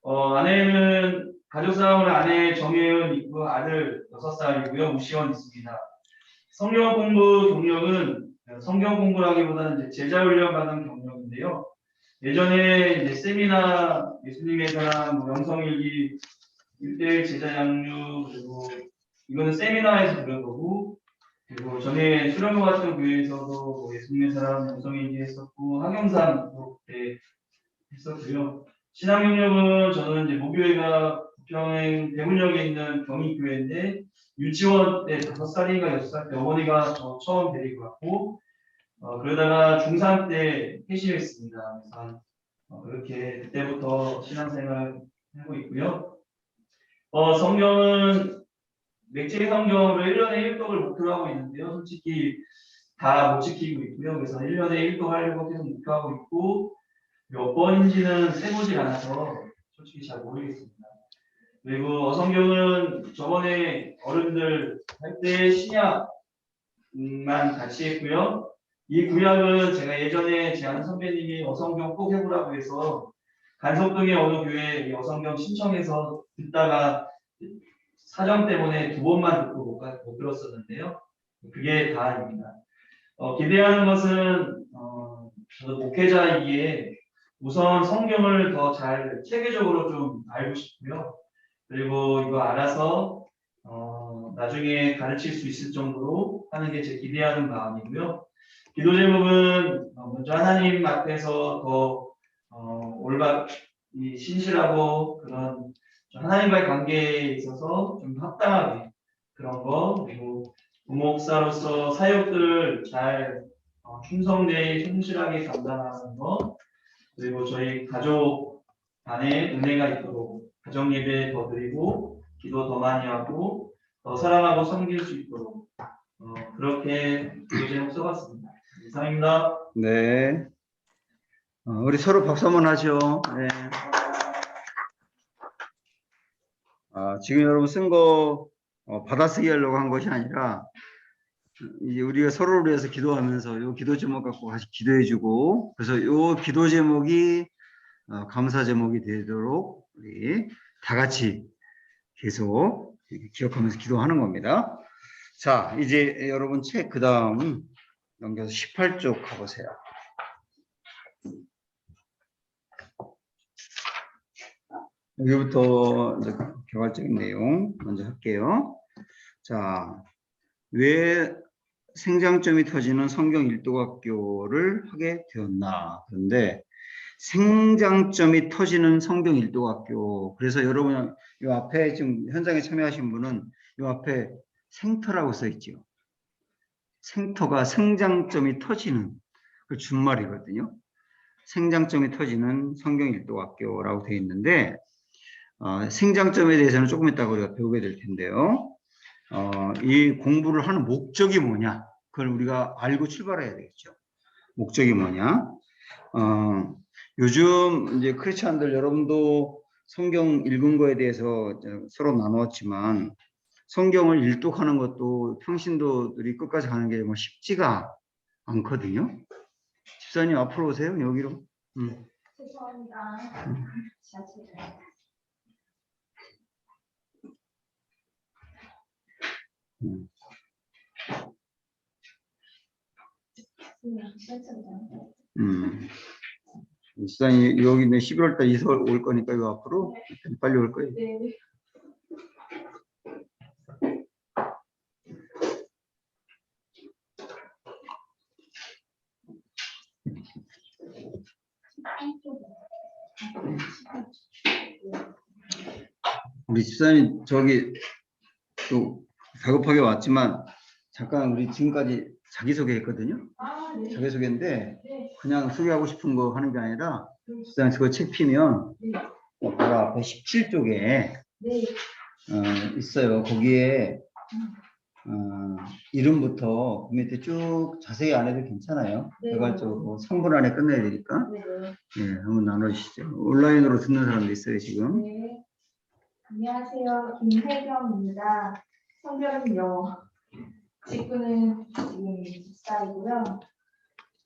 아내는 가족사항으로 아내 정혜은 있고 아들 6살이고요. 우시원 있습니다. 성경 공부 경력은 성경 공부라기보다는 이제 제자 훈련 받은 경력인데요. 예전에 이제 세미나, 예수님의 사랑, 영성일기, 1대1 제자 양육, 그리고 이거는 세미나에서 들은 거고, 그리고 전에 수련회 같은 교회에서도 뭐 예수님의 사랑, 영성일기 했었고, 학영상도 그때 했었고요. 신앙 경력은 저는 이제 모교회가 부평 대문역에 있는 경희교회인데 유치원 때 5살인가 6살 때 어머니가 저 처음 데리고 왔고 그러다가 중3 때 회심했습니다. 그래서 그렇게 그때부터 신앙생활을 하고 있고요. 성경은 맥체 성경으로 1년에 1독을 목표로 하고 있는데요. 솔직히 다 못 지키고 있고요. 그래서 1년에 1독 하려고 계속 목표하고 있고 몇 번인지는 세보질 않아서 솔직히 잘 모르겠습니다. 그리고 어성경은 저번에 어른들 할 때 신약만 같이 했고요. 이 구약은 제가 예전에 제 아는 선배님이 어성경 꼭 해보라고 해서 간석동의 어느 교회에 이 어성경 신청해서 듣다가 사정 때문에 2번만 듣고 못 들었었는데요. 그게 다입니다. 기대하는 것은 저도 목회자이기에 우선 성경을 더 잘 체계적으로 좀 알고 싶고요. 그리고 이거 알아서 나중에 가르칠 수 있을 정도로 하는 게 제 기대하는 마음이고요. 기도 제목은 먼저 하나님 앞에서 더 신실하고 그런 하나님과의 관계에 있어서 좀 합당하게 그런 거, 그리고 부목사로서 사역들을 잘 충성되게 성실하게 감당하는 거, 그리고 저희 가족 안에 은혜가 있도록 가정 예배 더 드리고 기도 더 많이 하고 더 사랑하고 섬길 수 있도록 그렇게 기도 제목 써봤습니다. 이상입니다. 네. 우리 서로 박수 한번 하죠. 네. 지금 여러분 쓴 거 받아쓰기 하려고 한 것이 아니라 이제 우리가 서로를 위해서 기도하면서 요 기도 제목 갖고 같이 기도해주고 그래서 요 기도 제목이 감사 제목이 되도록 우리 다 같이 계속 기억하면서 기도하는 겁니다. 자, 이제 여러분 책 그 다음 넘겨서 18쪽 가보세요. 여기부터 이제 개괄적인 내용 먼저 할게요. 자, 왜 생장점이 터지는 성경 일독학교를 하게 되었나? 그런데 생장점이 터지는 성경 일독학교. 그래서 여러분 이 앞에 지금 현장에 참여하신 분은 이 앞에 생터라고 써 있죠. 생터가 생장점이 터지는 그 준말이거든요. 생장점이 터지는 성경 일독학교라고 되어 있는데 생장점에 대해서는 조금 이따가 우리가 배우게 될 텐데요. 이 공부를 하는 목적이 뭐냐? 그걸 우리가 알고 출발해야 되겠죠. 목적이 뭐냐? 요즘 이제 크리스찬들 여러분도 성경 읽은 거에 대해서 서로 나누었지만 성경을 일독하는 것도 평신도들이 끝까지 가는 게 뭐 쉽지가 않거든요. 집사님 앞으로 오세요. 여기로. 죄송합니다. 집사님 여기 11월 달 이사 올 거니까 요 앞으로 빨리 올 거예요. 네. 우리 집사님 저기 또 다급하게 왔지만 잠깐 우리 지금까지 자기소개 했거든요. 네. 자기소개인데 네. 그냥 소개하고 싶은 거 하는 게 아니라 집사님 그거 책 피면 바로 앞에 17쪽에 네. 있어요. 거기에 이름부터 그 밑에 쭉 자세히 안 해도 괜찮아요. 네. 개괄적으로 3분 안에 끝내야 되니까. 네. 예, 한번 나눠주시죠. 온라인으로 듣는 사람도 있어요, 지금. 네. 안녕하세요. 김혜경입니다. 성별은 여. 직구는 지금 14이고요.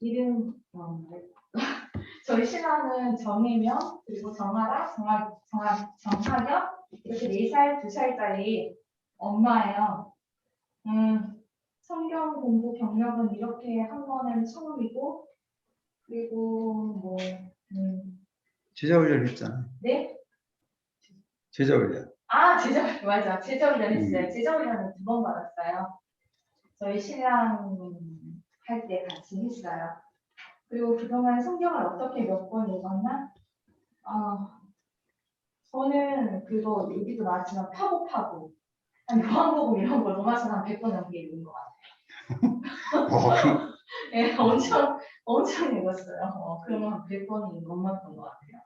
이름 저희 신랑은 정혜명, 그리고 정하라, 정하경, 이렇게 4살, 2살짜리 엄마예요. 성경 공부 경력은 이렇게 한 번은 처음이고, 그리고 뭐, 제자 훈련 했잖아. 네? 제자 훈련. 아, 맞아. 제자훈련 했어요. 제자훈련은 2번 받았어요. 저희 신랑 할 때 같이 했어요. 그리고 그동안 성경을 어떻게 몇 번 읽었나? 저는 그거 여기도 나왔지만 파고 한 요한복음 이런 거 로마서 한 100번 넘게 읽은 것 같아요. 네, 엄청 읽었어요. 그러면 한 100번이 넘었던 것 같아요.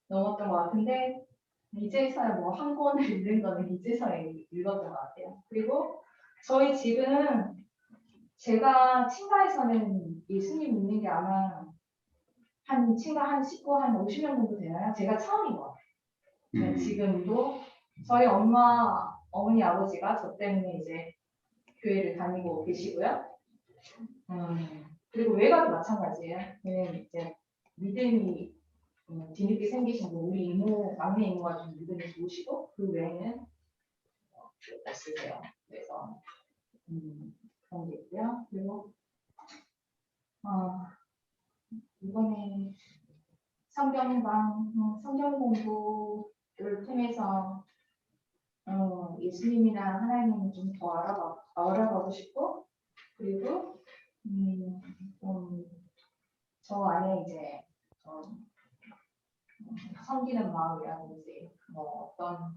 넘었던 것 같은데 이제서야 뭐 한 권을 읽는 거는 이제서야 읽었던 것 같아요. 그리고 저희 집은 제가 친가에서는 예수님 믿는 게 아마 친가 한 식구 한 50명 정도 되나요? 제가 처음인 것 같아요. 지금도 저희 어머니, 아버지가 저 때문에 이제 교회를 다니고 계시고요. 그리고 외가도 마찬가지예요. 이제 믿음이 뒤늦게 생기신 분, 우리 막내 이모가 좀 믿음이 좋으시고, 그 외에는 없으세요. 그래서 그런 게 있고요. 그리고 이번에 성경 공부를 통해서 예수님이나 하나님을 좀 더 알아보고 싶고, 그리고 저 안에 이제 섬기는 마음이라든지 뭐 어떤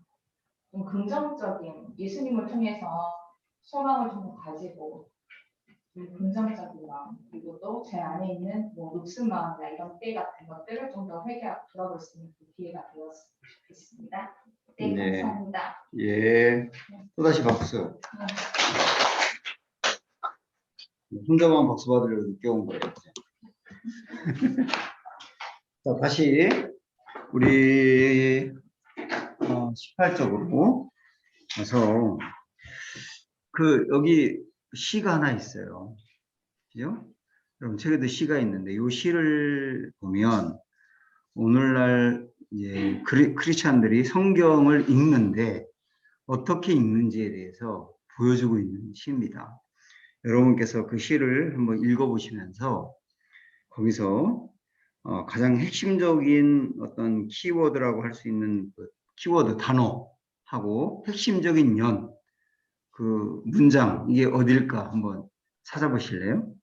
좀 긍정적인 예수님을 통해서 소망을 좀 가지고 긍정적인 마음, 그리고 또 제 안에 있는 뭐 녹슨 마음이나 이런 때 같은 것들을 좀 더 돌아볼 수 있는 기회가 되었으면 좋겠습니다. 네, 네. 감사합니다. 예. 또다시 박수. 혼자만 박수 받으려고 늦게 온 거예요. 자, 다시 우리 18쪽으로 가서 여기 시가 하나 있어요. 그죠? 여러분 책에도 시가 있는데 이 시를 보면 오늘날 이제 크리스찬들이 성경을 읽는데 어떻게 읽는지에 대해서 보여주고 있는 시입니다. 여러분께서 그 시를 한번 읽어보시면서 거기서 가장 핵심적인 어떤 키워드라고 할 수 있는 그 키워드 단어하고 핵심적인 그 문장 이게 어딜까 한번 찾아보실래요?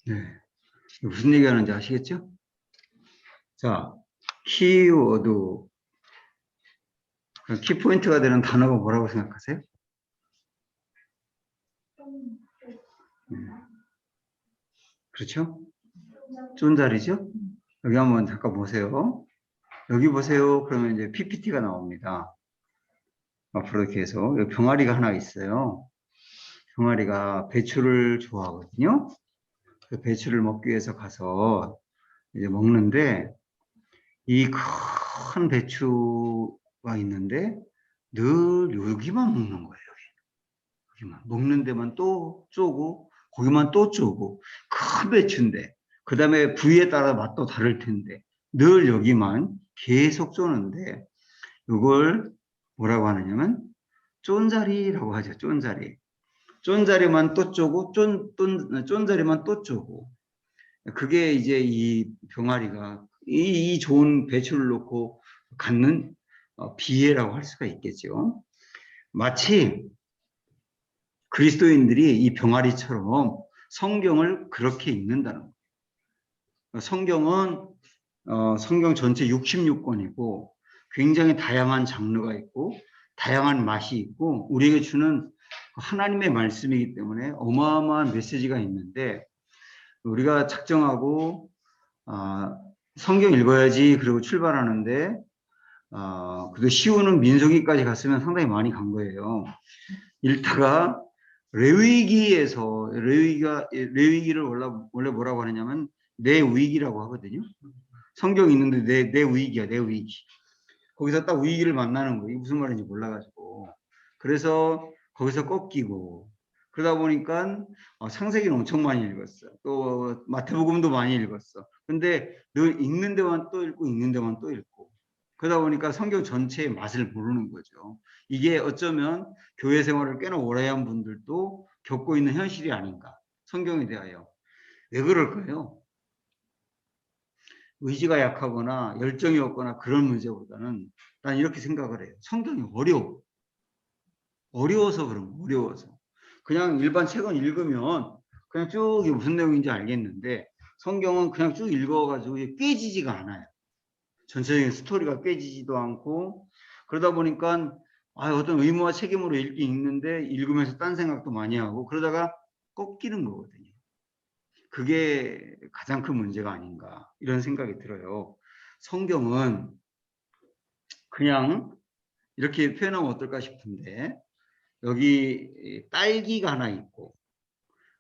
네. 무슨 얘기하는지 아시겠죠? 자, 키워드, 키포인트가 되는 단어가 뭐라고 생각하세요? 그렇죠? 쫀자리죠? 여기 한번 잠깐 보세요. 여기 보세요. 그러면 이제 PPT가 나옵니다. 앞으로 계속 여기 병아리가 하나 있어요. 병아리가 배추를 좋아하거든요. 그 배추를 먹기 위해서 가서 이제 먹는데 이 큰 배추가 있는데 늘 여기만 먹는 거예요. 여기만 먹는 데만 또 쪼고 거기만 또 쪼고 큰 배추인데 그 다음에 부위에 따라 맛도 다를 텐데 늘 여기만 계속 쪼는데 이걸 뭐라고 하느냐면 쫀자리라고 하죠. 쫀자리. 쫀자리만 또 쪼고 쫀자리만 또 쪼고. 그게 이제 이 병아리가 이 좋은 배추를 놓고 갖는 비애라고 할 수가 있겠죠. 마치 그리스도인들이 이 병아리처럼 성경을 그렇게 읽는다는 거예요. 성경은 성경 전체 66권이고 굉장히 다양한 장르가 있고 다양한 맛이 있고 우리에게 주는 하나님의 말씀이기 때문에 어마어마한 메시지가 있는데 우리가 작정하고 성경 읽어야지 그리고 출발하는데 그래도 쉬우는 민수기까지 갔으면 상당히 많이 간 거예요. 읽다가 레위기를 원래 뭐라고 하느냐면 내 위기라고 하거든요. 성경 있는데 내 위기야, 내 위기. 거기서 딱 위기를 만나는 거예요. 무슨 말인지 몰라가지고. 그래서 거기서 꺾이고 그러다 보니까 창세기는 엄청 많이 읽었어요. 또 마태복음도 많이 읽었어. 근데 늘 읽는 데만 또 읽고 읽는 데만 또 읽고 그러다 보니까 성경 전체의 맛을 모르는 거죠. 이게 어쩌면 교회 생활을 꽤나 오래 한 분들도 겪고 있는 현실이 아닌가. 성경에 대하여. 왜 그럴까요? 의지가 약하거나 열정이 없거나 그런 문제보다는 난 이렇게 생각을 해요. 성경이 어려워. 어려워서 그런 거, 어려워서. 그냥 일반 책은 읽으면 그냥 쭉 이게 무슨 내용인지 알겠는데 성경은 그냥 쭉 읽어가지고 깨지지가 않아요. 전체적인 스토리가 깨지지도 않고 그러다 보니까 어떤 의무와 책임으로 읽는데 읽으면서 딴 생각도 많이 하고 그러다가 꺾이는 거거든요. 그게 가장 큰 문제가 아닌가 이런 생각이 들어요. 성경은 그냥 이렇게 표현하면 어떨까 싶은데 여기 딸기가 하나 있고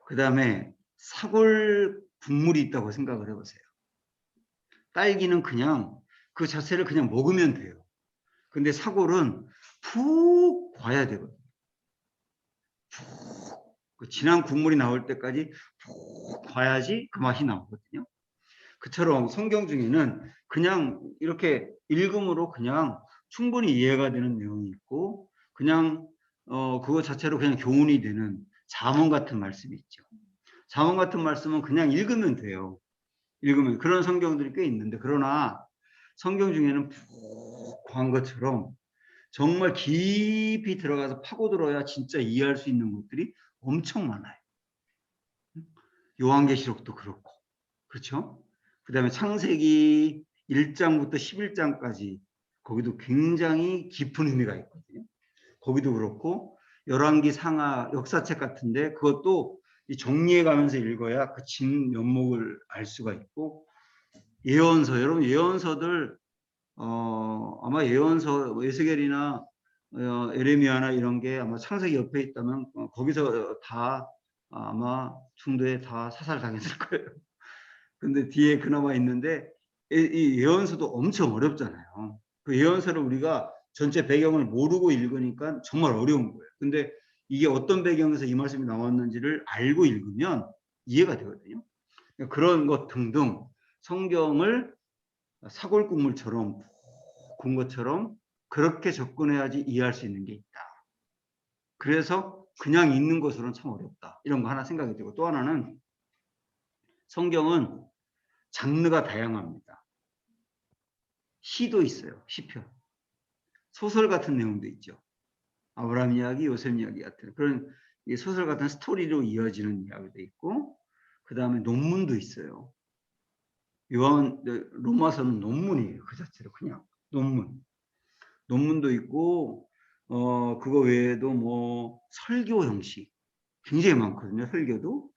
그 다음에 사골 국물이 있다고 생각을 해보세요. 딸기는 그냥 그 자체를 그냥 먹으면 돼요. 근데 사골은 푹 과야 되거든요. 푹 그 진한 국물이 나올 때까지 푹 과야지 그 맛이 나오거든요. 그처럼 성경 중에는 그냥 이렇게 읽음으로 그냥 충분히 이해가 되는 내용이 있고 그냥 그거 자체로 그냥 교훈이 되는 잠언 같은 말씀이 있죠. 잠언 같은 말씀은 그냥 읽으면 돼요. 읽으면 그런 성경들이 꽤 있는데 그러나 성경 중에는 푹 관 것처럼 정말 깊이 들어가서 파고들어야 진짜 이해할 수 있는 것들이 엄청 많아요. 요한계시록도 그렇고 그렇죠? 그 다음에 창세기 1장부터 11장까지 거기도 굉장히 깊은 의미가 있거든요. 거기도 그렇고 열왕기 상하 역사책 같은데 그것도 정리해 가면서 읽어야 그 진 면목을 알 수가 있고 예언서 여러분 예언서들 아마 예언서 에스겔이나 에레미야나 이런 게 아마 창세기 옆에 있다면 거기서 다 아마 중도에 다 사살당했을 거예요. 근데 뒤에 그나마 있는데 이 예언서도 엄청 어렵잖아요. 그 예언서를 우리가 전체 배경을 모르고 읽으니까 정말 어려운 거예요. 근데 이게 어떤 배경에서 이 말씀이 나왔는지를 알고 읽으면 이해가 되거든요. 그런 것 등등 성경을 사골국물처럼 군 것처럼 그렇게 접근해야지 이해할 수 있는 게 있다. 그래서 그냥 읽는 것으로는 참 어렵다. 이런 거 하나 생각이 들고 또 하나는 성경은 장르가 다양합니다. 시도 있어요. 시편. 소설 같은 내용도 있죠. 아브라함 이야기, 요셉 이야기 같은 그런 소설 같은 스토리로 이어지는 이야기도 있고 그 다음에 논문도 있어요. 로마서는 논문이에요. 그 자체로 그냥 논문도 있고 그거 외에도 뭐 설교 형식 굉장히 많거든요. 설교도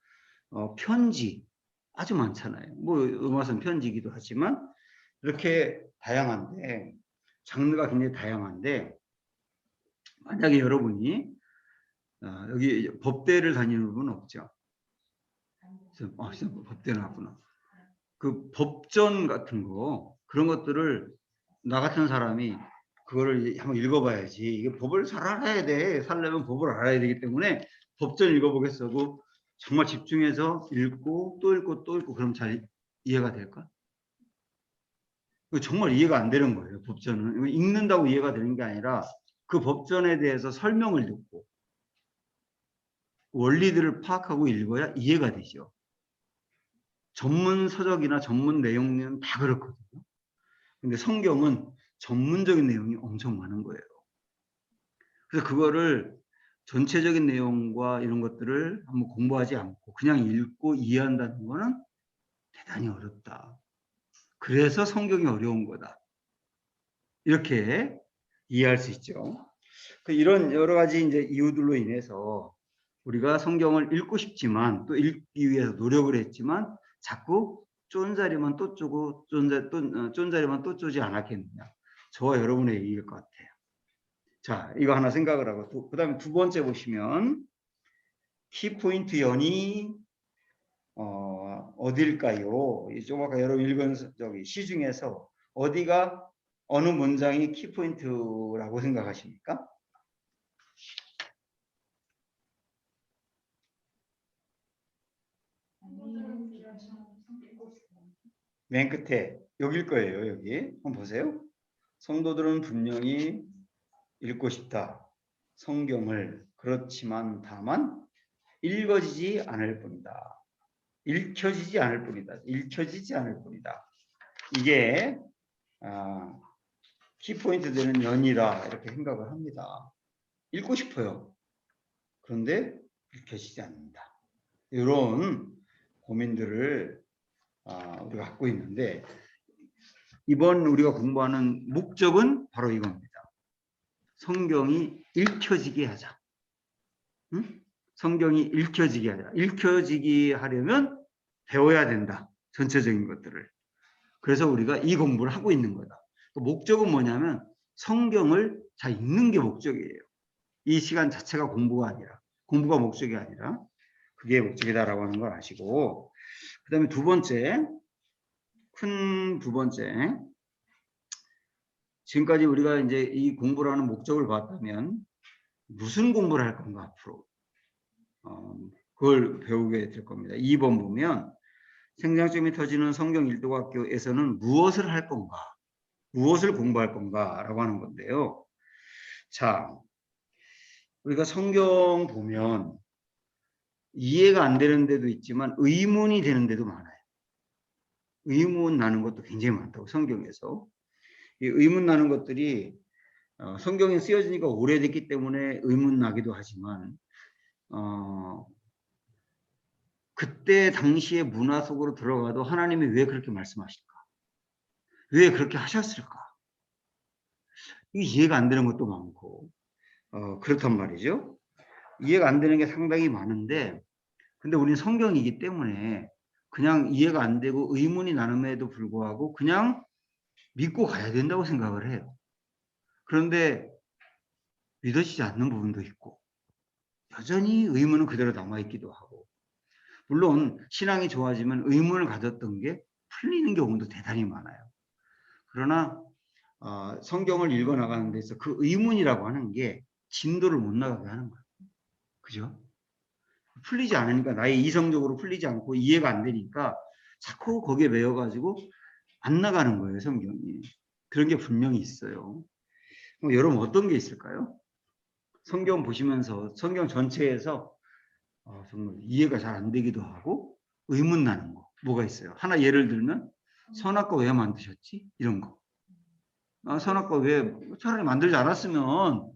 편지 아주 많잖아요. 뭐 로마서는 편지이기도 하지만 이렇게 다양한데 장르가 굉장히 다양한데 만약에 여러분이 여기 법대를 다니는 분은 없죠. 법대는 왔구나. 그 법전 같은 거 그런 것들을 나 같은 사람이 그거를 한번 읽어봐야지. 이게 법을 잘 알아야 돼. 살려면 법을 알아야 되기 때문에 법전 읽어보겠어고 정말 집중해서 읽고 또 읽고 또 읽고 그럼 잘 이해가 될까? 정말 이해가 안 되는 거예요. 법전은 읽는다고 이해가 되는 게 아니라 그 법전에 대해서 설명을 듣고 원리들을 파악하고 읽어야 이해가 되죠. 전문 서적이나 전문 내용은 다 그렇거든요. 근데 성경은 전문적인 내용이 엄청 많은 거예요. 그래서 그거를 전체적인 내용과 이런 것들을 한번 공부하지 않고 그냥 읽고 이해한다는 거는 대단히 어렵다. 그래서 성경이 어려운 거다. 이렇게 이해할 수 있죠. 이런 여러 가지 이제 이유들로 인해서 우리가 성경을 읽고 싶지만 또 읽기 위해서 노력을 했지만 자꾸 쫀자리만 또 쪼고 쫀자리만 또 쪼지 않았겠느냐. 저와 여러분의 얘기일 것 같아요. 자, 이거 하나 생각을 하고 그다음에 두 번째 보시면 키포인트 연이 어딜까요? 좀 아까 여러분 읽은 저기 시 중에서 어디가 어느 문장이 키포인트라고 생각하십니까? 맨 끝에 여길 거예요. 여기 한번 보세요. 성도들은 분명히 읽고 싶다. 성경을 그렇지만 다만 읽어지지 않을 뿐이다. 읽혀지지 않을 뿐이다. 읽혀지지 않을 뿐이다. 이게 키포인트 되는 연이다 이렇게 생각을 합니다. 읽고 싶어요. 그런데 읽혀지지 않는다. 이런 고민들을 우리가 갖고 있는데 이번 우리가 공부하는 목적은 바로 이겁니다. 성경이 읽혀지게 하자. 응? 성경이 읽혀지게 하자. 읽혀지게 하려면 배워야 된다. 전체적인 것들을. 그래서 우리가 이 공부를 하고 있는 거다. 목적은 뭐냐면 성경을 잘 읽는 게 목적이에요. 이 시간 자체가 공부가 아니라, 공부가 목적이 아니라 그게 목적이다라고 하는 걸 아시고, 그 다음에 두 번째, 큰 두 번째, 지금까지 우리가 이제 이 공부를 하는 목적을 봤다면 무슨 공부를 할 건가 앞으로 그걸 배우게 될 겁니다. 2번 보면 생장점이 터지는 성경 일독학교에서는 무엇을 할 건가, 무엇을 공부할 건가라고 하는 건데요. 자, 우리가 성경 보면 이해가 안 되는 데도 있지만 의문이 되는 데도 많아요. 의문 나는 것도 굉장히 많다고 성경에서. 이 의문 나는 것들이 성경에 쓰여지니까 오래됐기 때문에 의문 나기도 하지만 그때 당시의 문화 속으로 들어가도 하나님이 왜 그렇게 말씀하실까? 왜 그렇게 하셨을까? 이해가 안 되는 것도 많고 그렇단 말이죠. 이해가 안 되는 게 상당히 많은데 근데 우리는 성경이기 때문에 그냥 이해가 안 되고 의문이 나는에도 불구하고 그냥 믿고 가야 된다고 생각을 해요. 그런데 믿어지지 않는 부분도 있고 여전히 의문은 그대로 남아있기도 하고 물론 신앙이 좋아지면 의문을 가졌던 게 풀리는 경우도 대단히 많아요. 그러나 성경을 읽어나가는 데서 그 의문이라고 하는 게 진도를 못 나가게 하는 거예요. 그죠? 풀리지 않으니까 나의 이성적으로 풀리지 않고 이해가 안 되니까 자꾸 거기에 매여가지고 안 나가는 거예요. 성경이. 그런 게 분명히 있어요. 여러분 어떤 게 있을까요? 성경 보시면서 성경 전체에서 정말 이해가 잘 안 되기도 하고 의문 나는 거 뭐가 있어요? 하나 예를 들면 선악과 왜 만드셨지? 이런 거. 선악과 왜 차라리 만들지 않았으면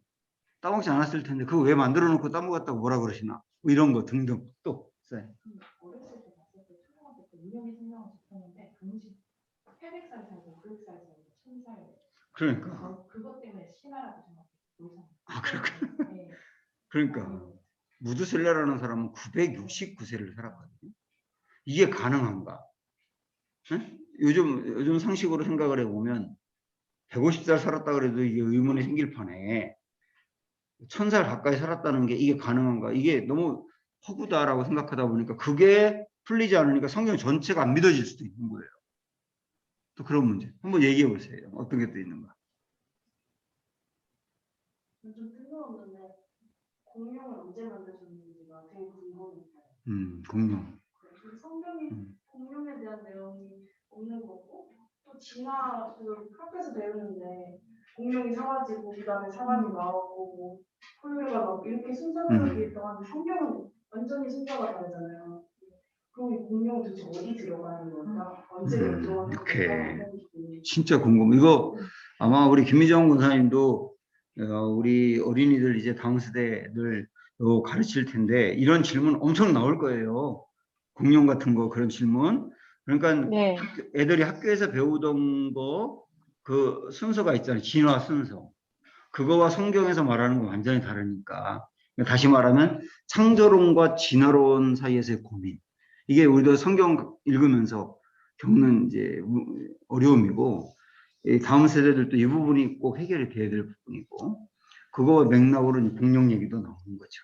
따먹지 않았을 텐데 그거 왜 만들어 놓고 따먹었다고 뭐라 그러시나? 뭐 이런 거 등등 또 있어요. 어렸을 때 봤을 때 초등학교 때 인형이 생명을 지켰는데 당시 800살 살고 900살 살고 1000살 그러니까. 그것 때문에 신하라고 생각했어요. 그렇구나. 네. 그러니까 무드셀라라는 사람은 969세를 살았거든요. 이게 가능한가? 네? 요즘 상식으로 생각을 해보면 150살 살았다 그래도 이게 의문이 생길 판에 1000살 가까이 살았다는 게 이게 가능한가? 이게 너무 허구다라고 생각하다 보니까 그게 풀리지 않으니까 성경 전체가 안 믿어질 수도 있는 거예요. 또 그런 문제. 한번 얘기해 보세요. 어떤 게 또 있는가? 좀 뜬금없는데 공룡을 언제 만드셨는지가 되게 궁금해요. 공룡. 성경이 공룡에 대한 내용이 없는 거고 또 진화 그 학교에서 배우는데 공룡이 사라지고 그다음에 사람이 나오고 뭐 포유류가 나오고 이렇게 순서대로 돼 있다는데 성경은 완전히 순서가 다르잖아요. 그럼 이 공룡은 도대체 어디 들어가는 건가? 언제 들어가는 오케이. 진짜 궁금해. 이거 아마 우리 김미정 권사님도 우리 어린이들 이제 다음 세대들 가르칠 텐데 이런 질문 엄청 나올 거예요. 공룡 같은 거 그런 질문. 그러니까 네. 애들이 학교에서 배우던 거 그 순서가 있잖아요. 진화 순서. 그거와 성경에서 말하는 건 완전히 다르니까. 다시 말하면 창조론과 진화론 사이에서의 고민. 이게 우리도 성경 읽으면서 겪는 이제 어려움이고, 다음 세대들도 이 부분이 꼭 해결이 돼야 될 부분이고, 그거 맥락으로 이제 공룡 얘기도 나오는 거죠.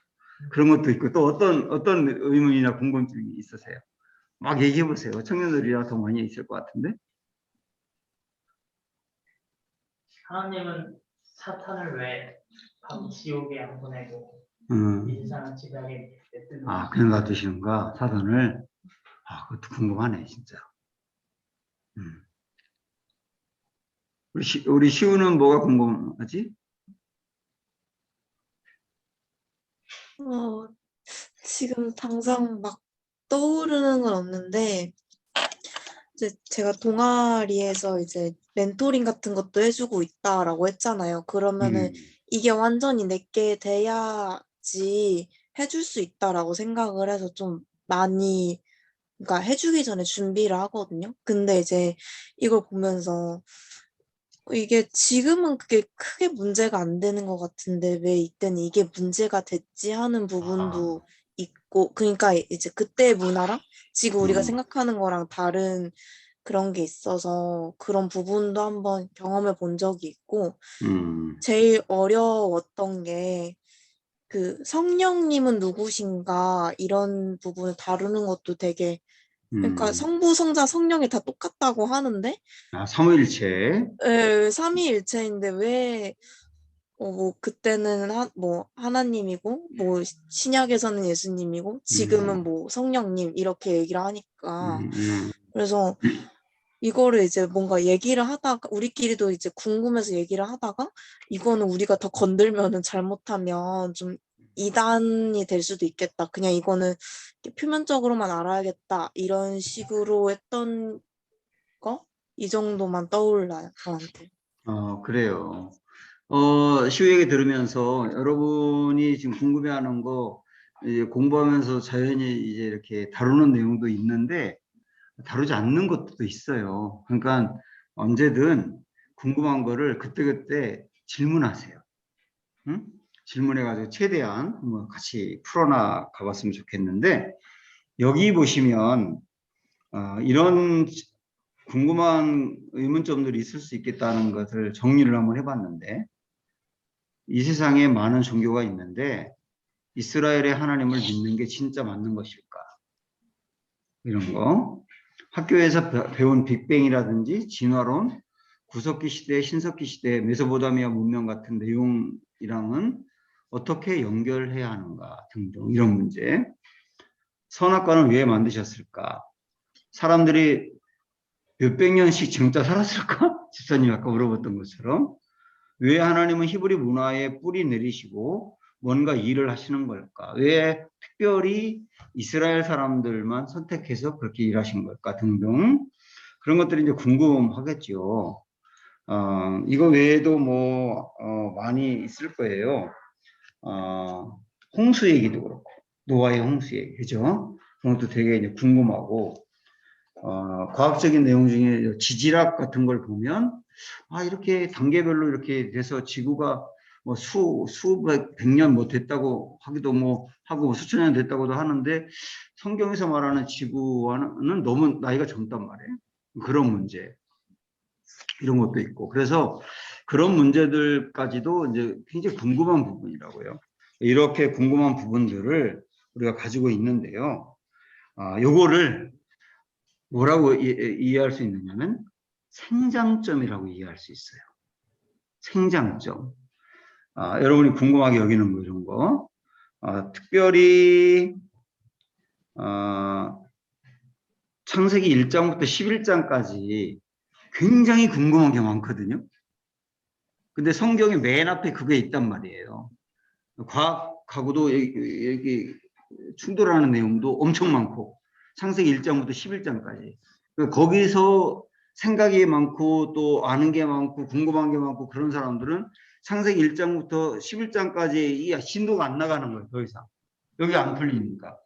그런 것도 있고, 또 어떤 의문이나 궁금증이 있으세요? 막 얘기해 보세요. 청년들이라 더 많이 있을 것 같은데. 하나님은 사탄을 왜 바로 지옥에 안 보내고 이 세상을 지배하게 냈든 그냥 놔두시는가, 사단을. 그것도 궁금하네, 진짜. 우리 시우는 뭐가 궁금하지? 지금 당장 막 떠오르는 건 없는데, 이제 제가 동아리에서 이제 멘토링 같은 것도 해주고 있다라고 했잖아요. 그러면은 이게 완전히 내게 돼야지 해줄 수 있다라고 생각을 해서 좀 많이, 그러니까 해주기 전에 준비를 하거든요. 근데 이제 이걸 보면서 이게 지금은 그게 크게 문제가 안 되는 것 같은데 왜 이때는 이게 문제가 됐지 하는 부분도 있고, 그러니까 이제 그때의 문화랑 지금 우리가 생각하는 거랑 다른 그런 게 있어서 그런 부분도 한번 경험해 본 적이 있고, 제일 어려웠던 게 그 성령님은 누구신가 이런 부분을 다루는 것도 되게, 그러니까 성부, 성자, 성령이 다 똑같다고 하는데 삼위일체. 삼위일체인데 왜 뭐 그때는 뭐 하나님이고 뭐 신약에서는 예수님이고 지금은 뭐 성령님 이렇게 얘기를 하니까, 그래서 이거를 이제 뭔가 얘기를 하다가 우리끼리도 이제 궁금해서 얘기를 하다가 이거는 우리가 더 건들면은 잘못하면 좀 이단이 될 수도 있겠다. 그냥 이거는 이렇게 표면적으로만 알아야겠다. 이런 식으로 했던 거? 이 정도만 떠올라요, 저한테. 그래요. 시우 얘기 들으면서 여러분이 지금 궁금해하는 거 이제 공부하면서 자연히 이제 이렇게 다루는 내용도 있는데 다루지 않는 것도 있어요. 그러니까 언제든 궁금한 거를 그때그때 질문하세요. 응? 질문해가지고 최대한 뭐 같이 풀어나 가봤으면 좋겠는데, 여기 보시면 이런 궁금한 의문점들이 있을 수 있겠다는 것을 정리를 한번 해봤는데, 이 세상에 많은 종교가 있는데 이스라엘의 하나님을 믿는 게 진짜 맞는 것일까? 이런 거. 학교에서 배운 빅뱅이라든지 진화론, 구석기 시대, 신석기 시대, 메소포타미아 문명 같은 내용이랑은 어떻게 연결해야 하는가 등등 이런 문제. 선악과는 왜 만드셨을까? 사람들이 몇백 년씩 진짜 살았을까? 집사님이 아까 물어봤던 것처럼. 왜 하나님은 히브리 문화에 뿌리 내리시고 뭔가 일을 하시는 걸까? 왜 특별히 이스라엘 사람들만 선택해서 그렇게 일하신 걸까? 등등 그런 것들이 이제 궁금하겠죠. 이거 외에도 뭐 많이 있을 거예요. 홍수 얘기도 그렇고 노아의 홍수 얘기, 그죠? 그런 것도 되게 이제 궁금하고, 과학적인 내용 중에 지질학 같은 걸 보면 이렇게 단계별로 이렇게 돼서 지구가 뭐 수백 년 뭐 됐다고 하기도 뭐 하고 수천 년 됐다고도 하는데 성경에서 말하는 지구와는 너무 나이가 젊단 말이에요. 그런 문제 이런 것도 있고, 그래서 그런 문제들까지도 이제 굉장히 궁금한 부분이라고요. 이렇게 궁금한 부분들을 우리가 가지고 있는데요. 요거를 뭐라고 이해할 수 있느냐면 생장점이라고 이해할 수 있어요. 생장점. 여러분이 궁금하게 여기는 거 이런 거. 특별히 창세기 1장부터 11장까지 굉장히 궁금한 게 많거든요. 근데 성경의 맨 앞에 그게 있단 말이에요. 과학하고도 여기 충돌하는 내용도 엄청 많고 창세기 1장부터 11장까지 거기서 생각이 많고 또 아는 게 많고 궁금한 게 많고 그런 사람들은 창세기 1장부터 11장까지 이 진도가 안 나가는 거예요. 더 이상 여기 안 풀리니까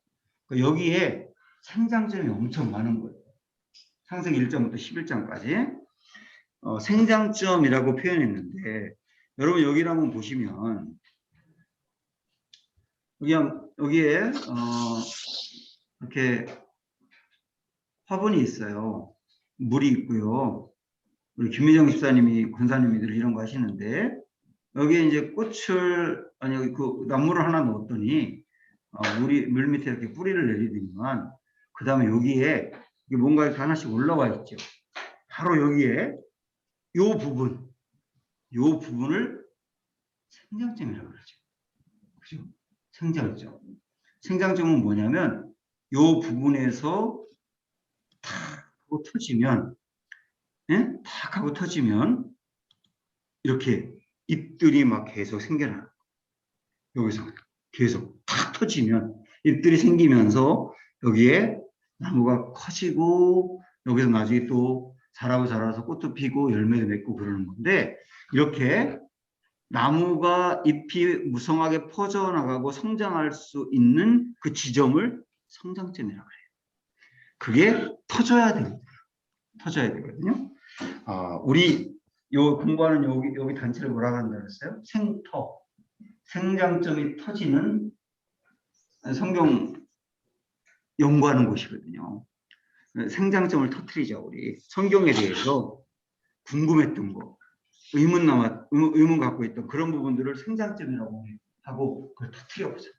여기에 생장점이 엄청 많은 거예요. 창세기 1장부터 11장까지 생장점이라고 표현했는데 여러분 여기를 한번 보시면 여기에 이렇게 화분이 있어요. 물이 있고요. 우리 김미정 집사님이 권사님이들 이런 거 하시는데 여기에 이제 꽃을 아니 그 나무를 하나 넣었더니 물 밑에 이렇게 뿌리를 내리더니만 그 다음에 여기에 뭔가 이렇게 하나씩 올라와 있죠. 바로 여기에 요 부분을 생장점이라고 그러죠. 그죠? 생장점. 생장점은 뭐냐면 요 부분에서 탁 하고 터지면, 예? 탁 하고 터지면 이렇게 잎들이 막 계속 생겨나요. 여기서 계속 탁 터지면 잎들이 생기면서 여기에 나무가 커지고 여기서 나중에 또 자라서 꽃도 피고 열매도 맺고 그러는 건데 이렇게 나무가 잎이 무성하게 퍼져나가고 성장할 수 있는 그 지점을 성장점이라고 해요. 그게 터져야 됩니다. 터져야 되거든요. 우리 공부하는 여기 단체를 뭐라고 한다고 했어요? 생터. 생장점이 터지는 성경 연구하는 곳이거든요. 생장점을 터뜨리자 우리 성경에 대해서 궁금했던 거, 의문 갖고 있던 그런 부분들을 생장점이라고 하고 그걸 터뜨려보자.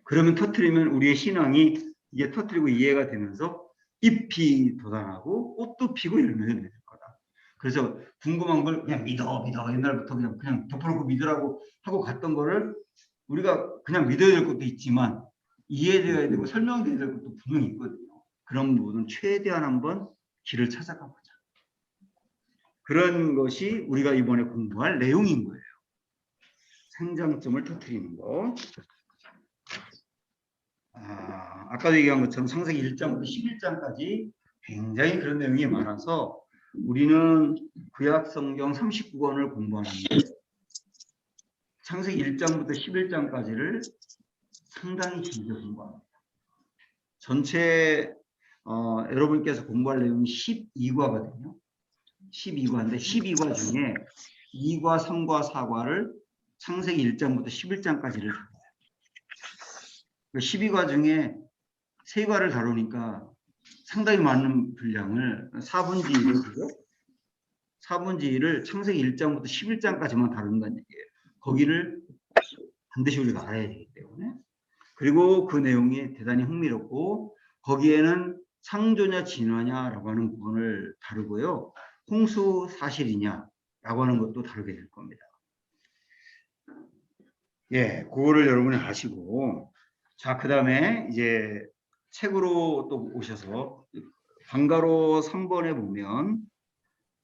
그러면 터뜨리면 우리의 신앙이 이게 터뜨리고 이해가 되면서 잎이 돋아나고 꽃도 피고 열매를 맺을 거다. 그래서 궁금한 걸 그냥 믿어 옛날부터 그냥 덮어놓고 믿으라고 하고 갔던 거를 우리가 그냥 믿어야 될 것도 있지만 이해되어야 되고 설명돼야 될 것도 분명히 있거든요. 그런 부분은 최대한 한번 길을 찾아가 보자. 그런 것이 우리가 이번에 공부할 내용인 거예요. 생장점을 터뜨리는 거. 아까도 얘기한 것처럼 창세기 1장부터 11장까지 굉장히 그런 내용이 많아서 우리는 구약 성경 39권을 공부하는데 창세기 1장부터 11장까지를 상당히 길게 공부합니다. 전체 여러분께서 공부할 내용이 12과거든요. 12과인데 12과 중에 2과, 3과, 4과를 창세기 1장부터 11장까지를 다뤄요. 12과 중에 3과를 다루니까 상당히 많은 분량을 4분의 1을 4분의 1을 창세기 1장부터 11장까지만 다룬다는 얘기예요. 거기를 반드시 우리가 알아야 되기 때문에. 그리고 그 내용이 대단히 흥미롭고 거기에는 창조냐 진화냐라고 하는 부분을 다루고요. 홍수 사실이냐라고 하는 것도 다루게 될 겁니다. 예, 그거를 여러분이 아시고 자, 그 다음에 이제 책으로 또 오셔서 방가로 3번에 보면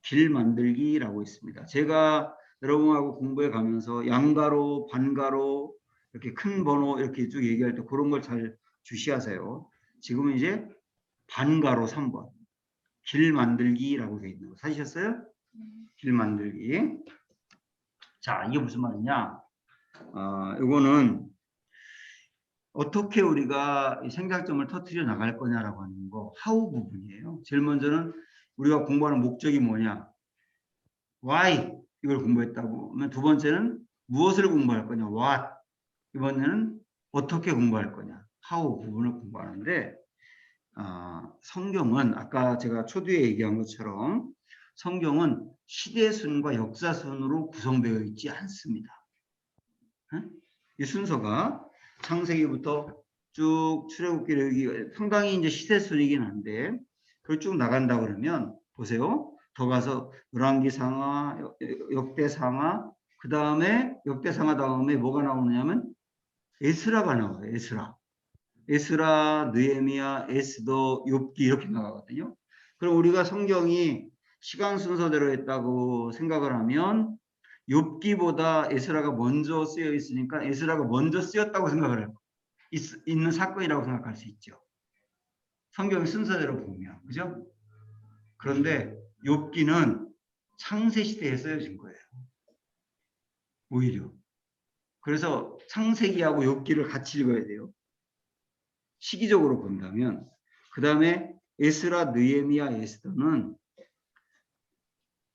길 만들기라고 있습니다. 제가 여러분하고 공부해 가면서 양가로, 반가로 이렇게 큰 번호 이렇게 쭉 얘기할 때 그런 걸 잘 주시하세요. 지금은 이제 반가로 3번 길 만들기라고 되어 있는 거 찾으셨어요? 길 만들기. 자, 이게 무슨 말이냐? 이거는 어떻게 우리가 생장점을 터뜨려 나갈 거냐라고 하는 거 how 부분이에요. 제일 먼저는 우리가 공부하는 목적이 뭐냐? why 이걸 공부했다고 하면 두 번째는 무엇을 공부할 거냐? what 이번에는 어떻게 공부할 거냐? how 부분을 공부하는데 성경은 아까 제가 초두에 얘기한 것처럼 성경은 시대순과 역사순으로 구성되어 있지 않습니다. 이 순서가 창세기부터 쭉 출애굽기 상당히 이제 시대순이긴 한데 그걸 쭉 나간다 그러면 보세요. 더 가서 열왕기상하, 역대상하, 그 다음에 역대상하 다음에 뭐가 나오느냐면 에스라가 나와요. 에스라, 느헤미야, 에스더, 욥기 이렇게 나가거든요. 그럼 우리가 성경이 시간 순서대로 했다고 생각을 하면 욥기보다 에스라가 먼저 쓰여 있으니까 에스라가 먼저 쓰였다고 생각을 해요. 있는 사건이라고 생각할 수 있죠. 성경 순서대로 보면, 그죠? 그런데 욥기는 창세 시대에 쓰여진 거예요. 오히려. 그래서 창세기하고 욥기를 같이 읽어야 돼요. 시기적으로 본다면. 그 다음에 에스라, 느헤미야, 에스더는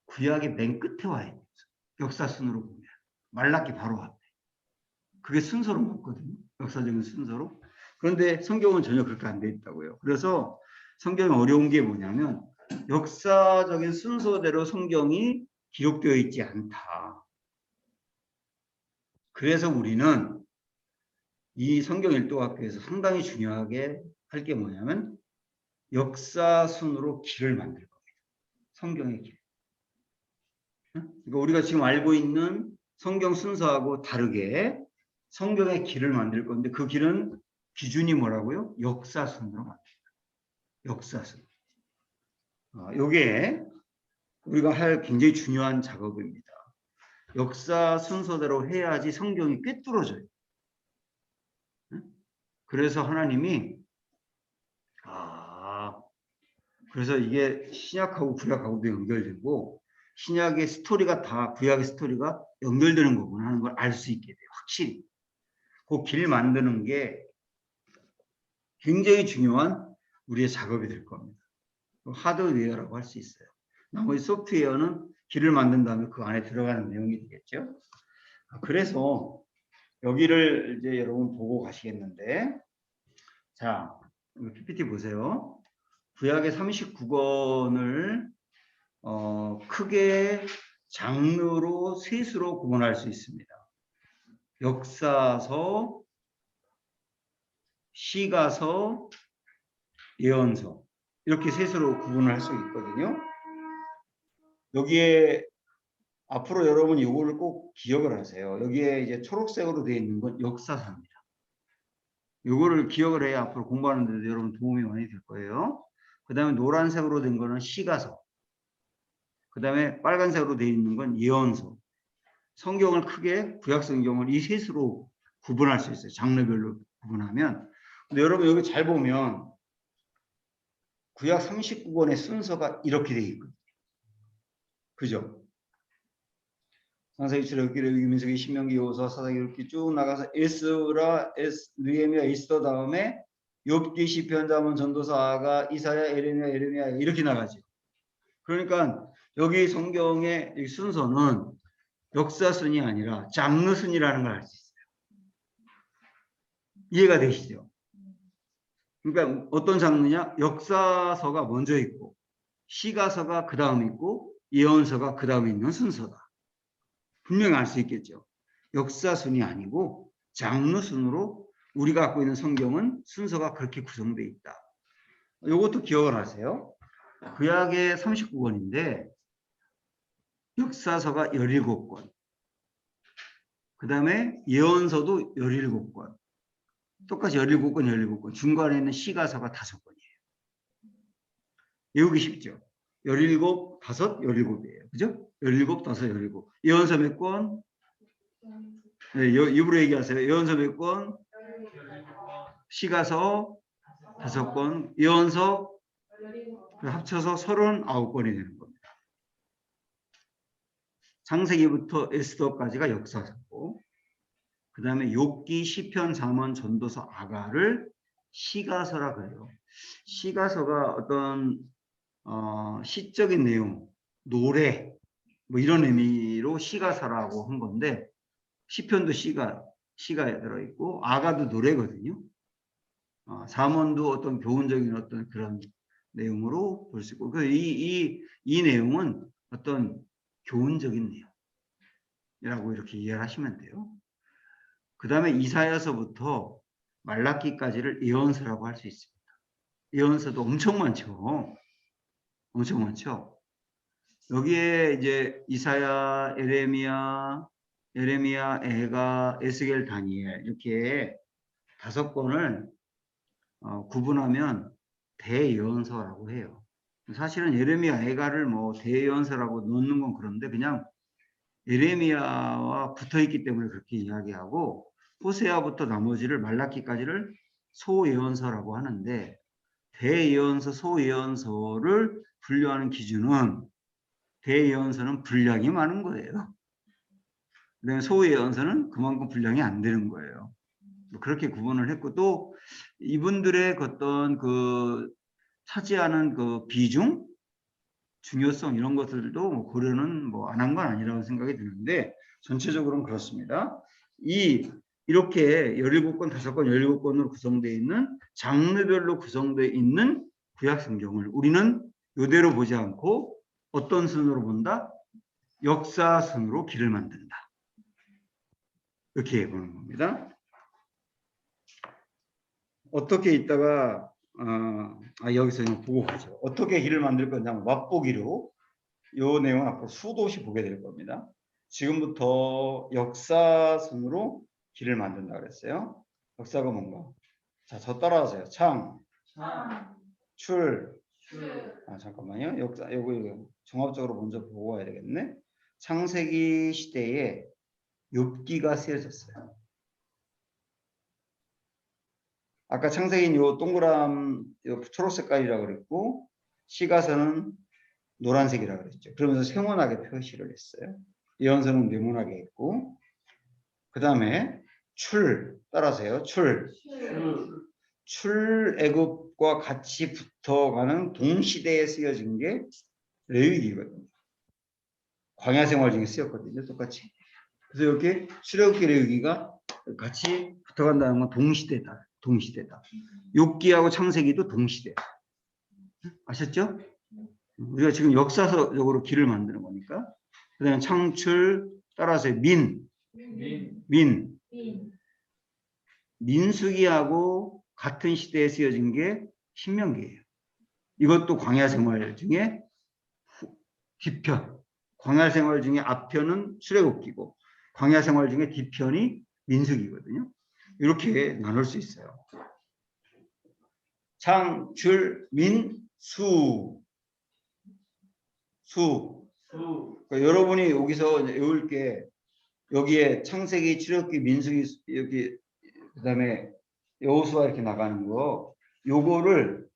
구약의 맨 끝에 와 있는 역사 순으로 보면 말라기 바로 앞에. 그게 순서로 맞거든요. 역사적인 순서로. 그런데 성경은 전혀 그렇게 안 돼 있다고요. 그래서 성경이 어려운 게 뭐냐면 역사적인 순서대로 성경이 기록되어 있지 않다. 그래서 우리는 이 성경 일독학교에서 상당히 중요하게 할 게 뭐냐면 역사 순으로 길을 만들 겁니다. 성경의 길. 그러니까 우리가 지금 알고 있는 성경 순서하고 다르게 성경의 길을 만들 건데 그 길은 기준이 뭐라고요? 역사순으로 만듭니다. 역사순. 요게 우리가 할 굉장히 중요한 작업입니다. 역사 순서대로 해야지 성경이 꿰뚫어져요. 그래서 하나님이 그래서 이게 신약하고 구약하고도 연결되고 신약의 스토리가 다 구약의 스토리가 연결되는 거구나 하는 걸 알 수 있게 돼요. 확실히. 그 길 만드는 게 굉장히 중요한 우리의 작업이 될 겁니다. 하드웨어라고 할 수 있어요. 나머지 소프트웨어는 길을 만든 다음에 그 안에 들어가는 내용이 되겠죠. 그래서 여기를 이제 여러분 보고 가시겠는데, 자, PPT 보세요. 구약의 39권을 크게 장르로 셋으로 구분할 수 있습니다. 역사서, 시가서, 예언서 이렇게 셋으로 구분을 할 수 있거든요. 여기에 앞으로 여러분이 이거를 꼭 기억을 하세요. 여기에 이제 초록색으로 되어 있는 건 역사서입니다. 이거를 기억을 해야 앞으로 공부하는 데도 여러분 도움이 많이 될 거예요. 그 다음에 노란색으로 된 거는 시가서. 그 다음에 빨간색으로 되어 있는 건 예언서. 성경을 크게 구약 성경을 이 셋으로 구분할 수 있어요. 장르별로 구분하면. 근데 여러분 여기 잘 보면 구약 39권의 순서가 이렇게 되어 있거든요. 그죠? 창세기, 출애굽기, 레위기, 민수기, 신명기, 여호수아, 사사기 이렇게 쭉 나가서 에스라, 느헤미야, 에스더 다음에 욥기, 시편, 잠언, 전도서, 아가, 이사야, 에레미야 이렇게 나가죠. 그러니까 여기 성경의 이 순서는 역사순이 아니라 장르순이라는 걸 알 수 있어요. 이해가 되시죠? 그러니까 어떤 장르냐? 역사서가 먼저 있고 시가서가 그 다음 있고 예언서가 그 다음에 있는 순서다. 분명히 알 수 있겠죠. 역사순이 아니고 장르순으로 우리가 갖고 있는 성경은 순서가 그렇게 구성되어 있다. 이것도 기억을 하세요. 구약의 39권인데 역사서가 17권, 그 다음에 예언서도 17권, 똑같이 17권, 17권, 중간에 있는 시가서가 5권이에요. 외우기 쉽죠? 17, 5, 17이에요. 그죠? 17, 5, 17. 예언서 몇 권? 네, 입으로 얘기하세요. 예언서 몇 권? 시가서 5권, 예언서 합쳐서 39권이 되는 겁니다. 창세기부터 에스더까지가 역사서고, 그 다음에 욥기, 시편, 잠언, 전도서, 아가를 시가서라 그래요. 시가서가 어떤 시적인 내용, 노래 뭐 이런 의미로 시가서라고 한 건데, 시편도 시가 들어있고 아가도 노래거든요. 잠언도 어떤 교훈적인 어떤 그런 내용으로 볼 수 있고, 이 내용은 어떤 교훈적인 내용이라고 이렇게 이해를 하시면 돼요. 그 다음에 이사야서부터 말라기까지를 예언서라고 할 수 있습니다. 예언서도 엄청 많죠. 엄청 많죠. 여기에 이제 이사야, 에레미야, 에가, 에스겔, 다니엘 이렇게 5권을 구분하면 대예언서라고 해요. 사실은 에레미야, 에가를 뭐 대예언서라고 놓는 건 그런데 그냥 예레미야와 붙어 있기 때문에 그렇게 이야기하고 호세아부터 나머지를 말라기까지를 소예언서라고 하는데 대예언서, 소예언서를 분류하는 기준은 대예언서는 분량이 많은 거예요. 그다음에 소예언서는 그만큼 분량이 안 되는 거예요. 그렇게 구분을 했고 또 이분들의 어떤 그 차지하는 그 비중, 중요성 이런 것들도 뭐 고려는 뭐 안 한 건 아니라고 생각이 드는데 전체적으로는 그렇습니다. 이렇게 17권, 5권, 17권으로 구성되어 있는 장르별로 구성되어 있는 구약 성경을 우리는 이대로 보지 않고 어떤 순으로 본다? 역사순으로 길을 만든다. 이렇게 보는 겁니다. 어떻게 있다가 여기서 보고 가죠. 어떻게 길을 만들 거냐 맛보기로 이 내용은 앞으로 수도 없이 보게 될 겁니다. 지금부터 역사순으로 길을 만든다 그랬어요. 역사가 뭔가? 자, 저 따라하세요. 창, 출. 잠깐만요. 역사 이거 종합적으로 먼저 보고 와야 되겠네. 창세기 시대에 욥기가 쓰여졌어요. 아까 창세기는 요 동그란 요 초록색깔이라고 그랬고 시가서는 노란색이라고 그랬죠. 그러면서 세모나게 표시를 했어요. 예언서는 네모나게 했고 그 다음에 출 따라서요. 출애굽과 같이 붙어가는 동시대에 쓰여진 게 레위기거든요. 광야 생활 중에 쓰였거든요. 똑같이. 그래서 이렇게 출애굽기 레위기가 같이 붙어간다는 건 동시대다. 욥기하고 창세기도 동시대. 아셨죠? 우리가 지금 역사적으로 길을 만드는 거니까. 그 다음에 창출 따라서 민수기하고 같은 시대에 쓰여진 게 신명기예요. 이것도 광야 생활 중에 뒤편. 광야 생활 중에 앞편은 출애굽기고 광야 생활 중에 뒤편이 민수기거든요. 이렇게 나눌 수 있어요. 창, 출, 민, 수. 그러니까 여러분이 여기서 외울 게 여기에 창세기, 출애굽기, 민수기 여기 그다음에 여호수아 이렇게 나가는 거 요거를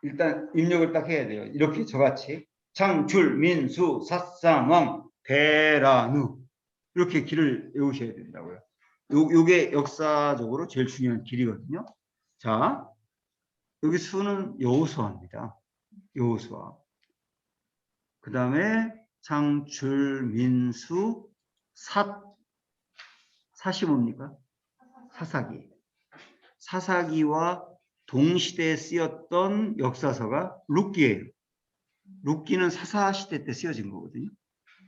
일단 입력을 딱 해야 돼요. 이렇게 저같이 창, 출, 민, 수, 삿삼, 왕, 대라누 이렇게 길을 외우셔야 된다고요. 요게 역사적으로 제일 중요한 길이거든요. 자, 여기 수는 여호수아입니다. 여호수아. 그 다음에 창출, 민수, 삿이 뭡니까? 사사기와 동시대에 쓰였던 역사서가 룻기예요. 룻기는 사사시대 때 쓰여진 거거든요.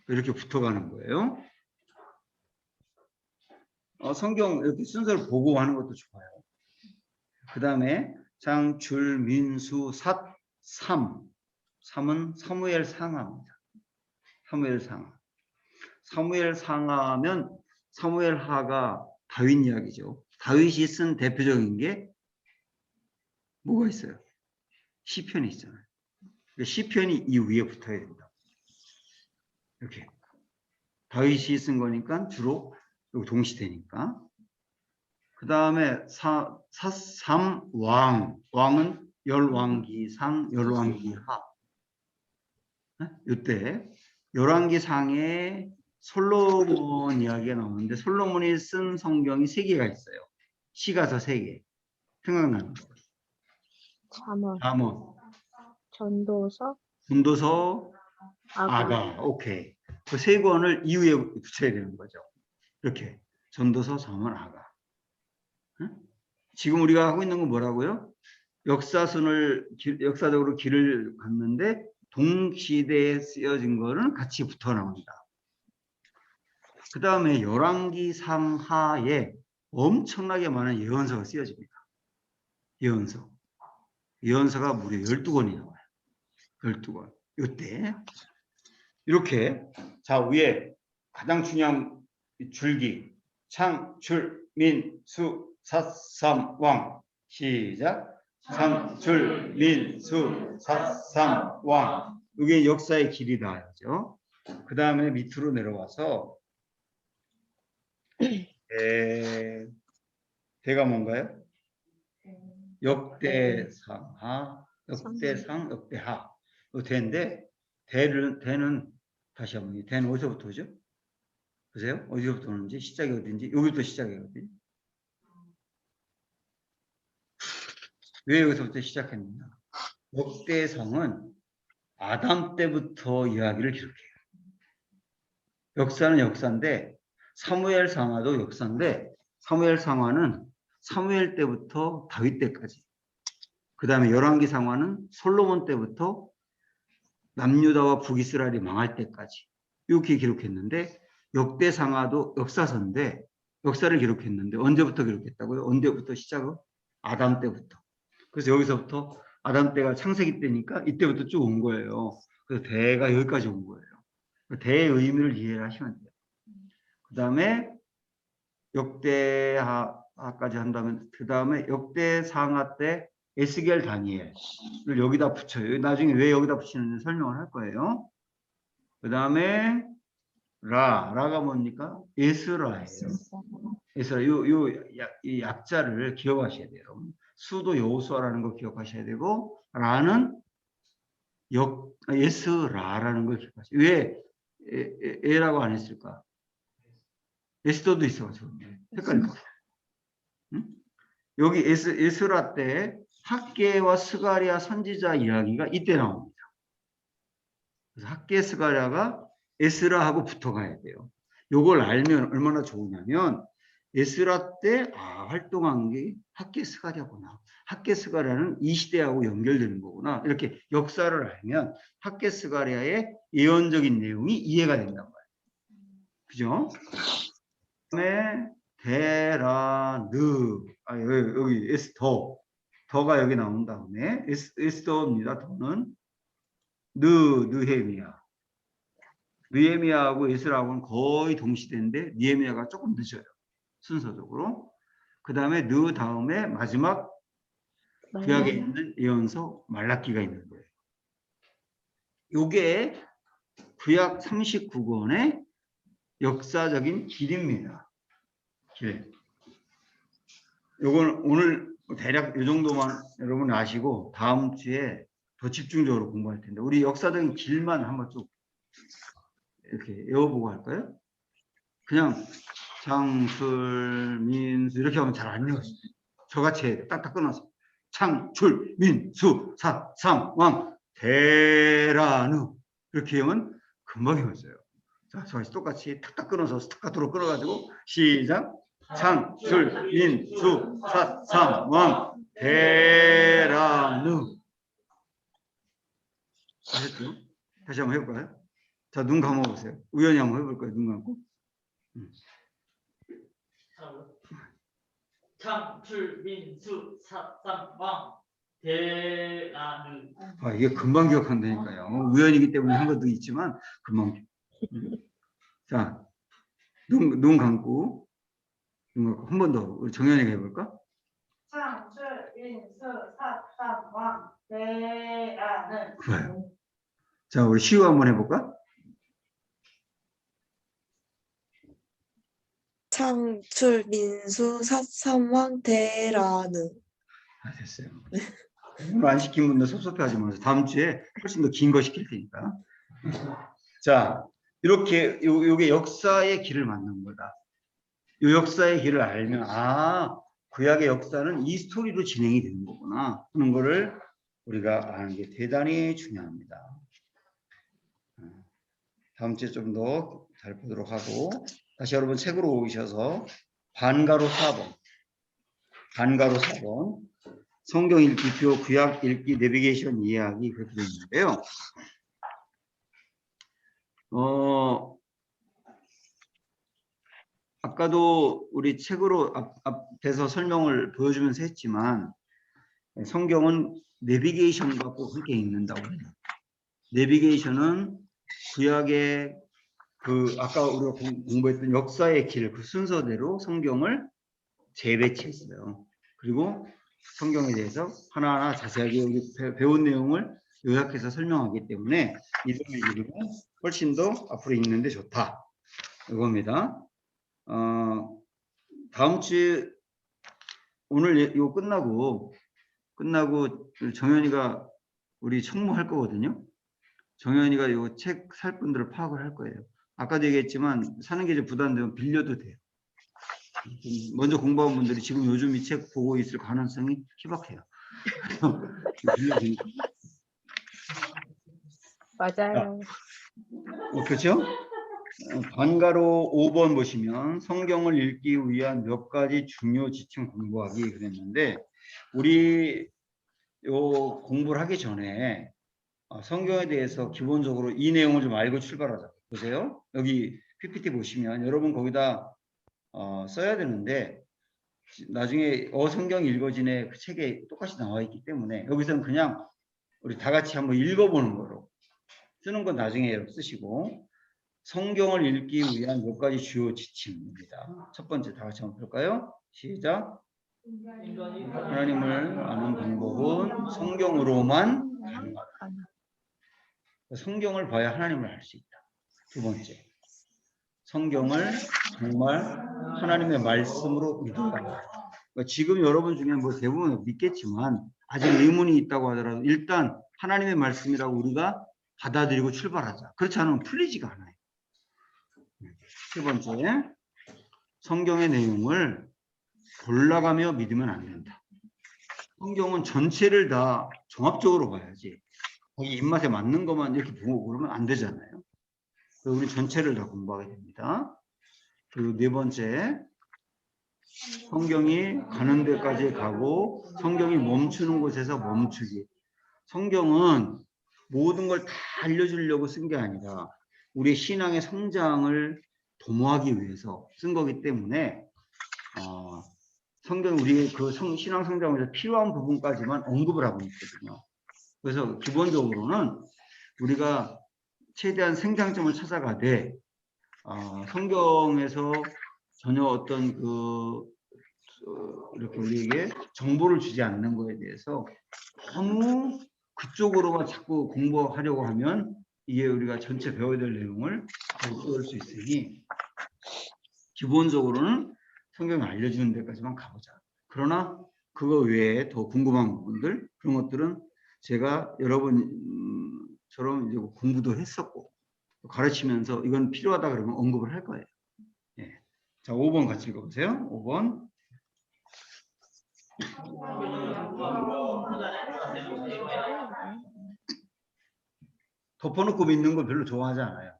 이렇게 붙어가는 거예요. 성경 이렇게 순서를 보고 하는 것도 좋아요. 그 다음에 창출, 민수, 삼은 사무엘 상하입니다. 사무엘 상하면 사무엘 하가 다윗 이야기죠. 다윗이 쓴 대표적인 게 뭐가 있어요? 시편이 있잖아요. 시편이 이 위에 붙어야 된다. 이렇게 다윗이 쓴 거니까 주로 여기 동시대니까. 그 다음에 왕은 열왕기상, 열왕기하. 이때 열왕기상에 솔로몬 이야기가 나오는데 솔로몬이 쓴 성경이 3개가 있어요. 시가서 3개. 생각나는 거. 잠언. 전도서, 아가. 오케이. 그 3권을 이후에 붙여야 되는 거죠. 이렇게 전도서, 잠언, 아가. 지금 우리가 하고 있는 건 뭐라고요? 역사적으로 길을 갔는데 동시대에 쓰여진 거는 같이 붙어 나온다. 그 다음에 열왕기 상하에 엄청나게 많은 예언서가 쓰여집니다. 예언서가 무려 12권이 나와요. 12권. 이때 이렇게 자 위에 가장 중요한 줄기 창, 출, 민, 수, 삿삼, 왕. 시작. 창, 출, 민, 수, 삿삼, 왕. 이게 역사의 길이다. 그죠? 그 다음에 밑으로 내려와서 대가 뭔가요? 역대상하, 역대상, 역대하. 이 대인데 대는 다시 한번 대는 어디서부터 오죠? 보세요. 어디서부터 오는지 시작이 어딘지 여기부터 시작이거든요. 왜 여기서부터 시작했느냐? 역대상은 아담 때부터 이야기를 기록해요. 역사는 역사인데 사무엘 상하도 역사인데 사무엘 상하는 사무엘 때부터 다윗 때까지, 그 다음에 열왕기 상하는 솔로몬 때부터 남유다와 북이스라엘이 망할 때까지 이렇게 기록했는데, 역대 상하도 역사서인데 역사를 기록했는데 언제부터 기록했다고요? 언제부터 시작은? 아담 때부터. 그래서 여기서부터 아담 때가 창세기 때니까 이때부터 쭉 온 거예요. 그래서 대가 여기까지 온 거예요. 대의 의미를 이해하시면 돼요. 그 다음에 역대하까지 한다면 그 다음에 역대상하 때 에스겔 다니엘을 여기다 붙여요. 나중에 왜 여기다 붙이는지 설명을 할 거예요. 그 다음에 라가 뭡니까? 에스라예요. 에스라. 이 약자를 기억하셔야 돼요. 수도 여호수아라는 거 기억하셔야 되고, 라는 에스라라는 걸 기억하셔야 돼요. 왜 에라고 안 했을까? 에스더도 있어가지고 헷갈릴까? 응? 여기 에스라 때 학개와 스가랴 선지자 이야기가 이때 나옵니다. 그래서 학개 스가랴가 에스라하고 붙어가야 돼요. 요걸 알면 얼마나 좋으냐면 에스라 때 활동한 게 학개 스가랴구나. 학개 스가랴는 이 시대하고 연결되는 거구나. 이렇게 역사를 알면 학개 스가랴의 예언적인 내용이 이해가 된단 말이에요. 그죠? 그다음에 데라느, 여기 더가 여기 나온 다음에 에스더입니다. 더는 느헤미야하고 에스라하고는 거의 동시대인데 느헤미야가 조금 늦어요. 순서적으로. 그 다음에 다음에 마지막 구약에 있는 예언서 말라기가 있는 거예요. 요게 구약 39권의 역사적인 길입니다. 길. 요건 오늘 대략 이 정도만 여러분 아시고 다음 주에 더 집중적으로 공부할 텐데, 우리 역사적인 길만 한번 쭉 이렇게 외워보고 할까요? 그냥 창출, 민수 이렇게 하면 잘 안 외워요. 저같이 딱딱 끊어서 창출, 민수, 삼왕, 대라누 이렇게 하면 금방 외웠어요. 자, 저같이 똑같이 탁탁 끊어서 스타카토로 끊어가지고 시작. 창출, 민수, 삼왕, 대라누. 아셨죠? 다시 한번 해볼까요? 자, 눈 감아보세요. 우연히 한번 해볼까요? 눈 감고. 창출, 민수, 삼왕, 대라누. 이게 금방 기억한다니까요. 우연이기 때문에 한 것도 있지만 금방. 자, 눈 감고 한 번 더 우리 정연이가 해볼까? 창출, 민수, 삼왕, 대라는. 좋아요. 자, 우리 시우 한번 해볼까? 창출, 민수, 삼왕, 대라는. 됐어요. 오늘 안 시킨 분들 섭섭해하지 마세요. 다음 주에 훨씬 더 긴 거 시킬 테니까. 자, 이렇게 요게 역사의 길을 만든 거다. 이 역사의 길을 알면 구약의 역사는 이 스토리로 진행이 되는 거구나 하는 거를 우리가 아는 게 대단히 중요합니다. 다음 주에 좀 더 잘 보도록 하고, 다시 여러분 책으로 오셔서 반가로 4번 성경 읽기표 구약 읽기 내비게이션 이해하기 그렇게 되어 있는데요. 아까도 우리 책으로 앞에서 설명을 보여주면서 했지만 성경은 내비게이션과 꼭 함께 읽는다고 해요. 내비게이션은 구약의 아까 우리가 공부했던 역사의 길, 그 순서대로 성경을 재배치했어요. 그리고 성경에 대해서 하나하나 자세하게 우리 배운 내용을 요약해서 설명하기 때문에 이름을 읽으면 훨씬 더 앞으로 읽는데 좋다. 이겁니다. 다음 주에 오늘 이거 끝나고 정현이가 우리 청무할 거거든요. 정현이가 이 책 살 분들을 파악을 할 거예요. 아까도 얘기했지만 사는 게 이제 부담되면 빌려도 돼요. 먼저 공부한 분들이 지금 요즘 이 책 보고 있을 가능성이 희박해요. 빌려주니까. 맞아요. 그렇죠? 반가로 5번 보시면 성경을 읽기 위한 몇 가지 중요 지침 공부하기 그랬는데 우리 요 공부를 하기 전에 성경에 대해서 기본적으로 이 내용을 좀 알고 출발하자. 보세요. 여기 PPT 보시면 여러분 거기다 써야 되는데 나중에 성경 읽어진의 그 책에 똑같이 나와 있기 때문에 여기서는 그냥 우리 다 같이 한번 읽어보는 거로 쓰는 건 나중에 쓰시고 성경을 읽기 위한 몇 가지 주요 지침입니다. 첫 번째 다 같이 한번 볼까요? 시작. 하나님을 아는 방법은 성경으로만 가능하다. 성경을 봐야 하나님을 알 수 있다. 두 번째, 성경을 정말 하나님의 말씀으로 믿어야 한다. 그러니까 지금 여러분 중에 뭐 대부분 믿겠지만 아직 의문이 있다고 하더라도 일단 하나님의 말씀이라고 우리가 받아들이고 출발하자. 그렇지 않으면 풀리지가 않아요. 세 번째, 성경의 내용을 골라가며 믿으면 안 된다. 성경은 전체를 다 종합적으로 봐야지. 거기 입맛에 맞는 것만 이렇게 보고 그러면 안 되잖아요. 그래서 우리 전체를 다 공부하게 됩니다. 그리고 네 번째, 성경이 가는 데까지 가고 성경이 멈추는 곳에서 멈추기. 성경은 모든 걸 다 알려주려고 쓴 게 아니라 우리의 신앙의 성장을 도모하기 위해서 쓴 거기 때문에 성경 우리의 그 신앙 성장에서 필요한 부분까지만 언급을 하고 있거든요. 그래서 기본적으로는 우리가 최대한 생장점을 찾아가되 성경에서 전혀 어떤 이렇게 우리에게 정보를 주지 않는 거에 대해서 너무 그쪽으로만 자꾸 공부하려고 하면 이게 우리가 전체 배워야 될 내용을 못 배울 수 있으니 기본적으로는 성경이 알려주는 데까지만 가보자. 그러나 그거 외에 더 궁금한 부분들 그런 것들은 제가 여러분처럼 이제 공부도 했었고 가르치면서 이건 필요하다 그러면 언급을 할 거예요. 예. 자, 5번 같이 읽어보세요. 5번. 덮어놓고 믿는 걸 별로 좋아하지 않아요.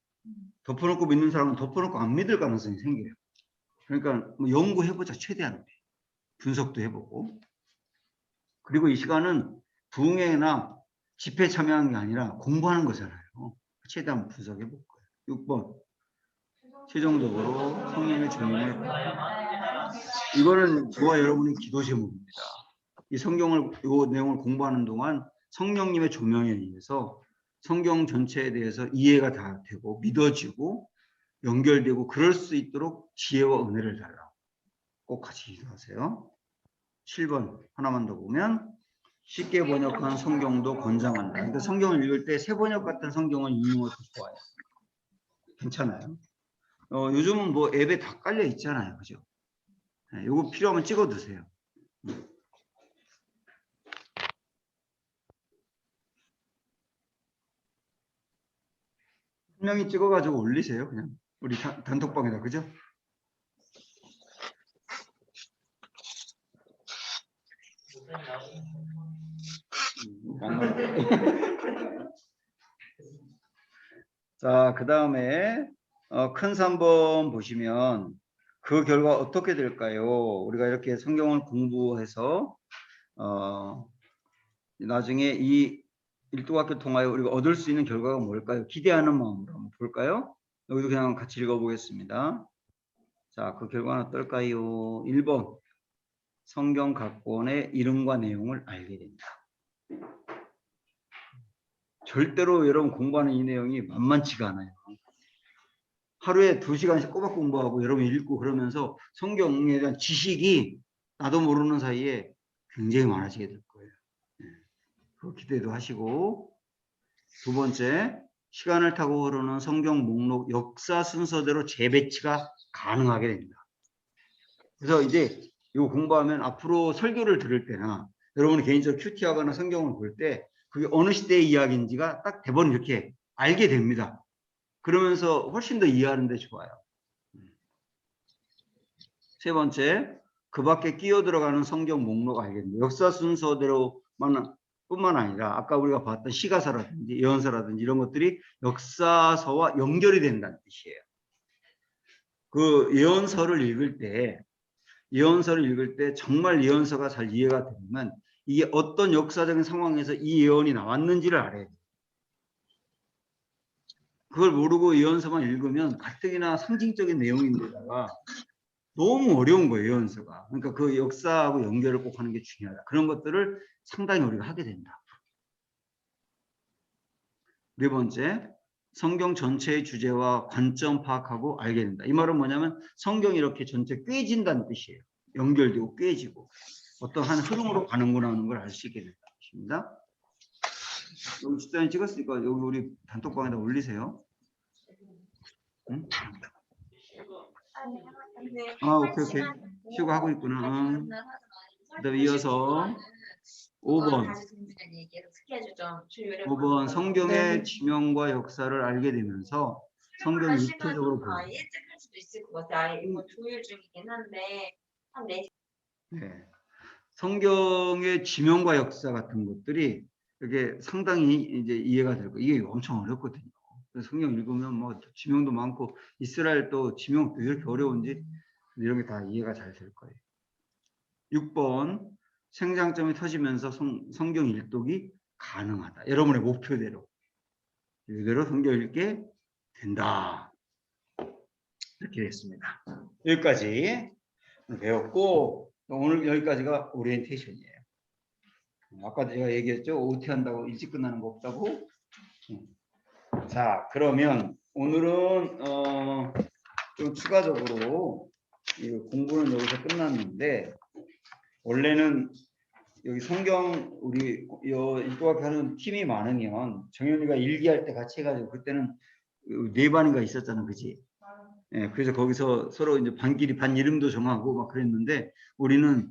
덮어놓고 믿는 사람은 덮어놓고 안 믿을 가능성이 생겨요. 그러니까 뭐 연구해보자 최대한 분석도 해보고 그리고 이 시간은 부흥회나 집회 참여하는 게 아니라 공부하는 거잖아요. 최대한 분석해볼 거예요. 6번 최종적으로 성령의 조명을 받아. 이거는 저와 여러분의 기도 제목입니다. 이 성경을 이 내용을 공부하는 동안 성령님의 조명에 의해서 성경 전체에 대해서 이해가 다 되고 믿어지고 연결되고 그럴 수 있도록 지혜와 은혜를 달라고 꼭 같이 기도하세요. 7번 하나만 더 보면 쉽게 번역한 성경도 권장한다. 그러니까 성경을 읽을 때 새 번역 같은 성경을 읽는 것도 좋아요. 괜찮아요. 요즘은 뭐 앱에 다 깔려 있잖아요. 그죠? 네, 요거 필요하면 찍어 두세요. 한 명이 찍어가지고 올리세요. 그냥 우리 단톡방에다. 그죠? 자, 그 다음에 큰 3번 보시면 그 결과 어떻게 될까요? 우리가 이렇게 성경을 공부해서 나중에 이 일도학교 통하여 우리가 얻을 수 있는 결과가 뭘까요? 기대하는 마음으로 한번 볼까요? 여기도 그냥 같이 읽어보겠습니다. 자, 그 결과는 어떨까요? 1번 성경 각본의 이름과 내용을 알게 된다. 절대로 여러분 공부하는 이 내용이 만만치가 않아요. 하루에 2시간씩 꼬박 공부하고 여러분 읽고 그러면서 성경에 대한 지식이 나도 모르는 사이에 굉장히 많아지게 될 거예요. 그 기대도 하시고 두 번째 시간을 타고 흐르는 성경 목록 역사 순서대로 재배치가 가능하게 됩니다. 그래서 이제 이거 공부하면 앞으로 설교를 들을 때나 여러분이 개인적으로 큐티하거나 성경을 볼 때 그게 어느 시대의 이야기인지가 딱 대본 이렇게 알게 됩니다. 그러면서 훨씬 더 이해하는 데 좋아요. 세 번째, 그 밖에 끼어 들어가는 성경 목록 알겠는데 역사 순서대로만 뿐만 아니라 아까 우리가 봤던 시가서라든지 예언서라든지 이런 것들이 역사서와 연결이 된다는 뜻이에요. 그 예언서를 읽을 때 정말 예언서가 잘 이해가 되면 이게 어떤 역사적인 상황에서 이 예언이 나왔는지를 알아야 돼요. 그걸 모르고 예언서만 읽으면 가뜩이나 상징적인 내용인데다가 너무 어려운 거예요, 예언서가. 그러니까 그 역사하고 연결을 꼭 하는 게 중요하다. 그런 것들을 상당히 우리가 하게 된다. 네 번째, 성경 전체의 주제와 관점 파악하고 알게 된다. 이 말은 뭐냐면 성경이 이렇게 전체 꿰진다는 뜻이에요. 연결되고 꿰지고 어떤 한 흐름으로 가는구나 하는 걸 알 수 있게 된다는 뜻입니다. 여기 집사님 찍었으니까 여기 우리 단톡방에다 올리세요. 응? 오케이. 쉬고 하고 있구나. 그다음에 이어서 5번. 5번 성경의 지명과 역사를 알게 되면서 성경을 입체적으로 보고. 예측할 수도 있을 것 같아. 이거 조율 중이긴 한데 한 4시. 네. 성경의 지명과 역사 같은 것들이 이게 상당히 이제 이해가 될 거예요. 이게 엄청 어렵거든요. 그래서 성경 읽으면 뭐 지명도 많고 이스라엘 또 지명도 이렇게 어려운지 이런 게 다 이해가 잘 될 거예요. 6번 생장점이 터지면서 성경 읽독이 가능하다. 여러분의 목표대로 이대로 성경 읽게 된다. 이렇게 됐습니다. 여기까지 배웠고 오늘 여기까지가 오리엔테이션이에요. 아까 제가 얘기했죠. OT 한다고 일찍 끝나는 거 없다고. 자, 그러면 오늘은 좀 추가적으로 이 공부는 여기서 끝났는데 원래는 여기 성경 우리 일도학교 하는 팀이 많으면 정현이가 일기할 때 같이 해가지고 그때는 4반인가 있었잖아, 그지? 예, 그래서 거기서 서로 이제 반끼리 반 이름도 정하고 막 그랬는데 우리는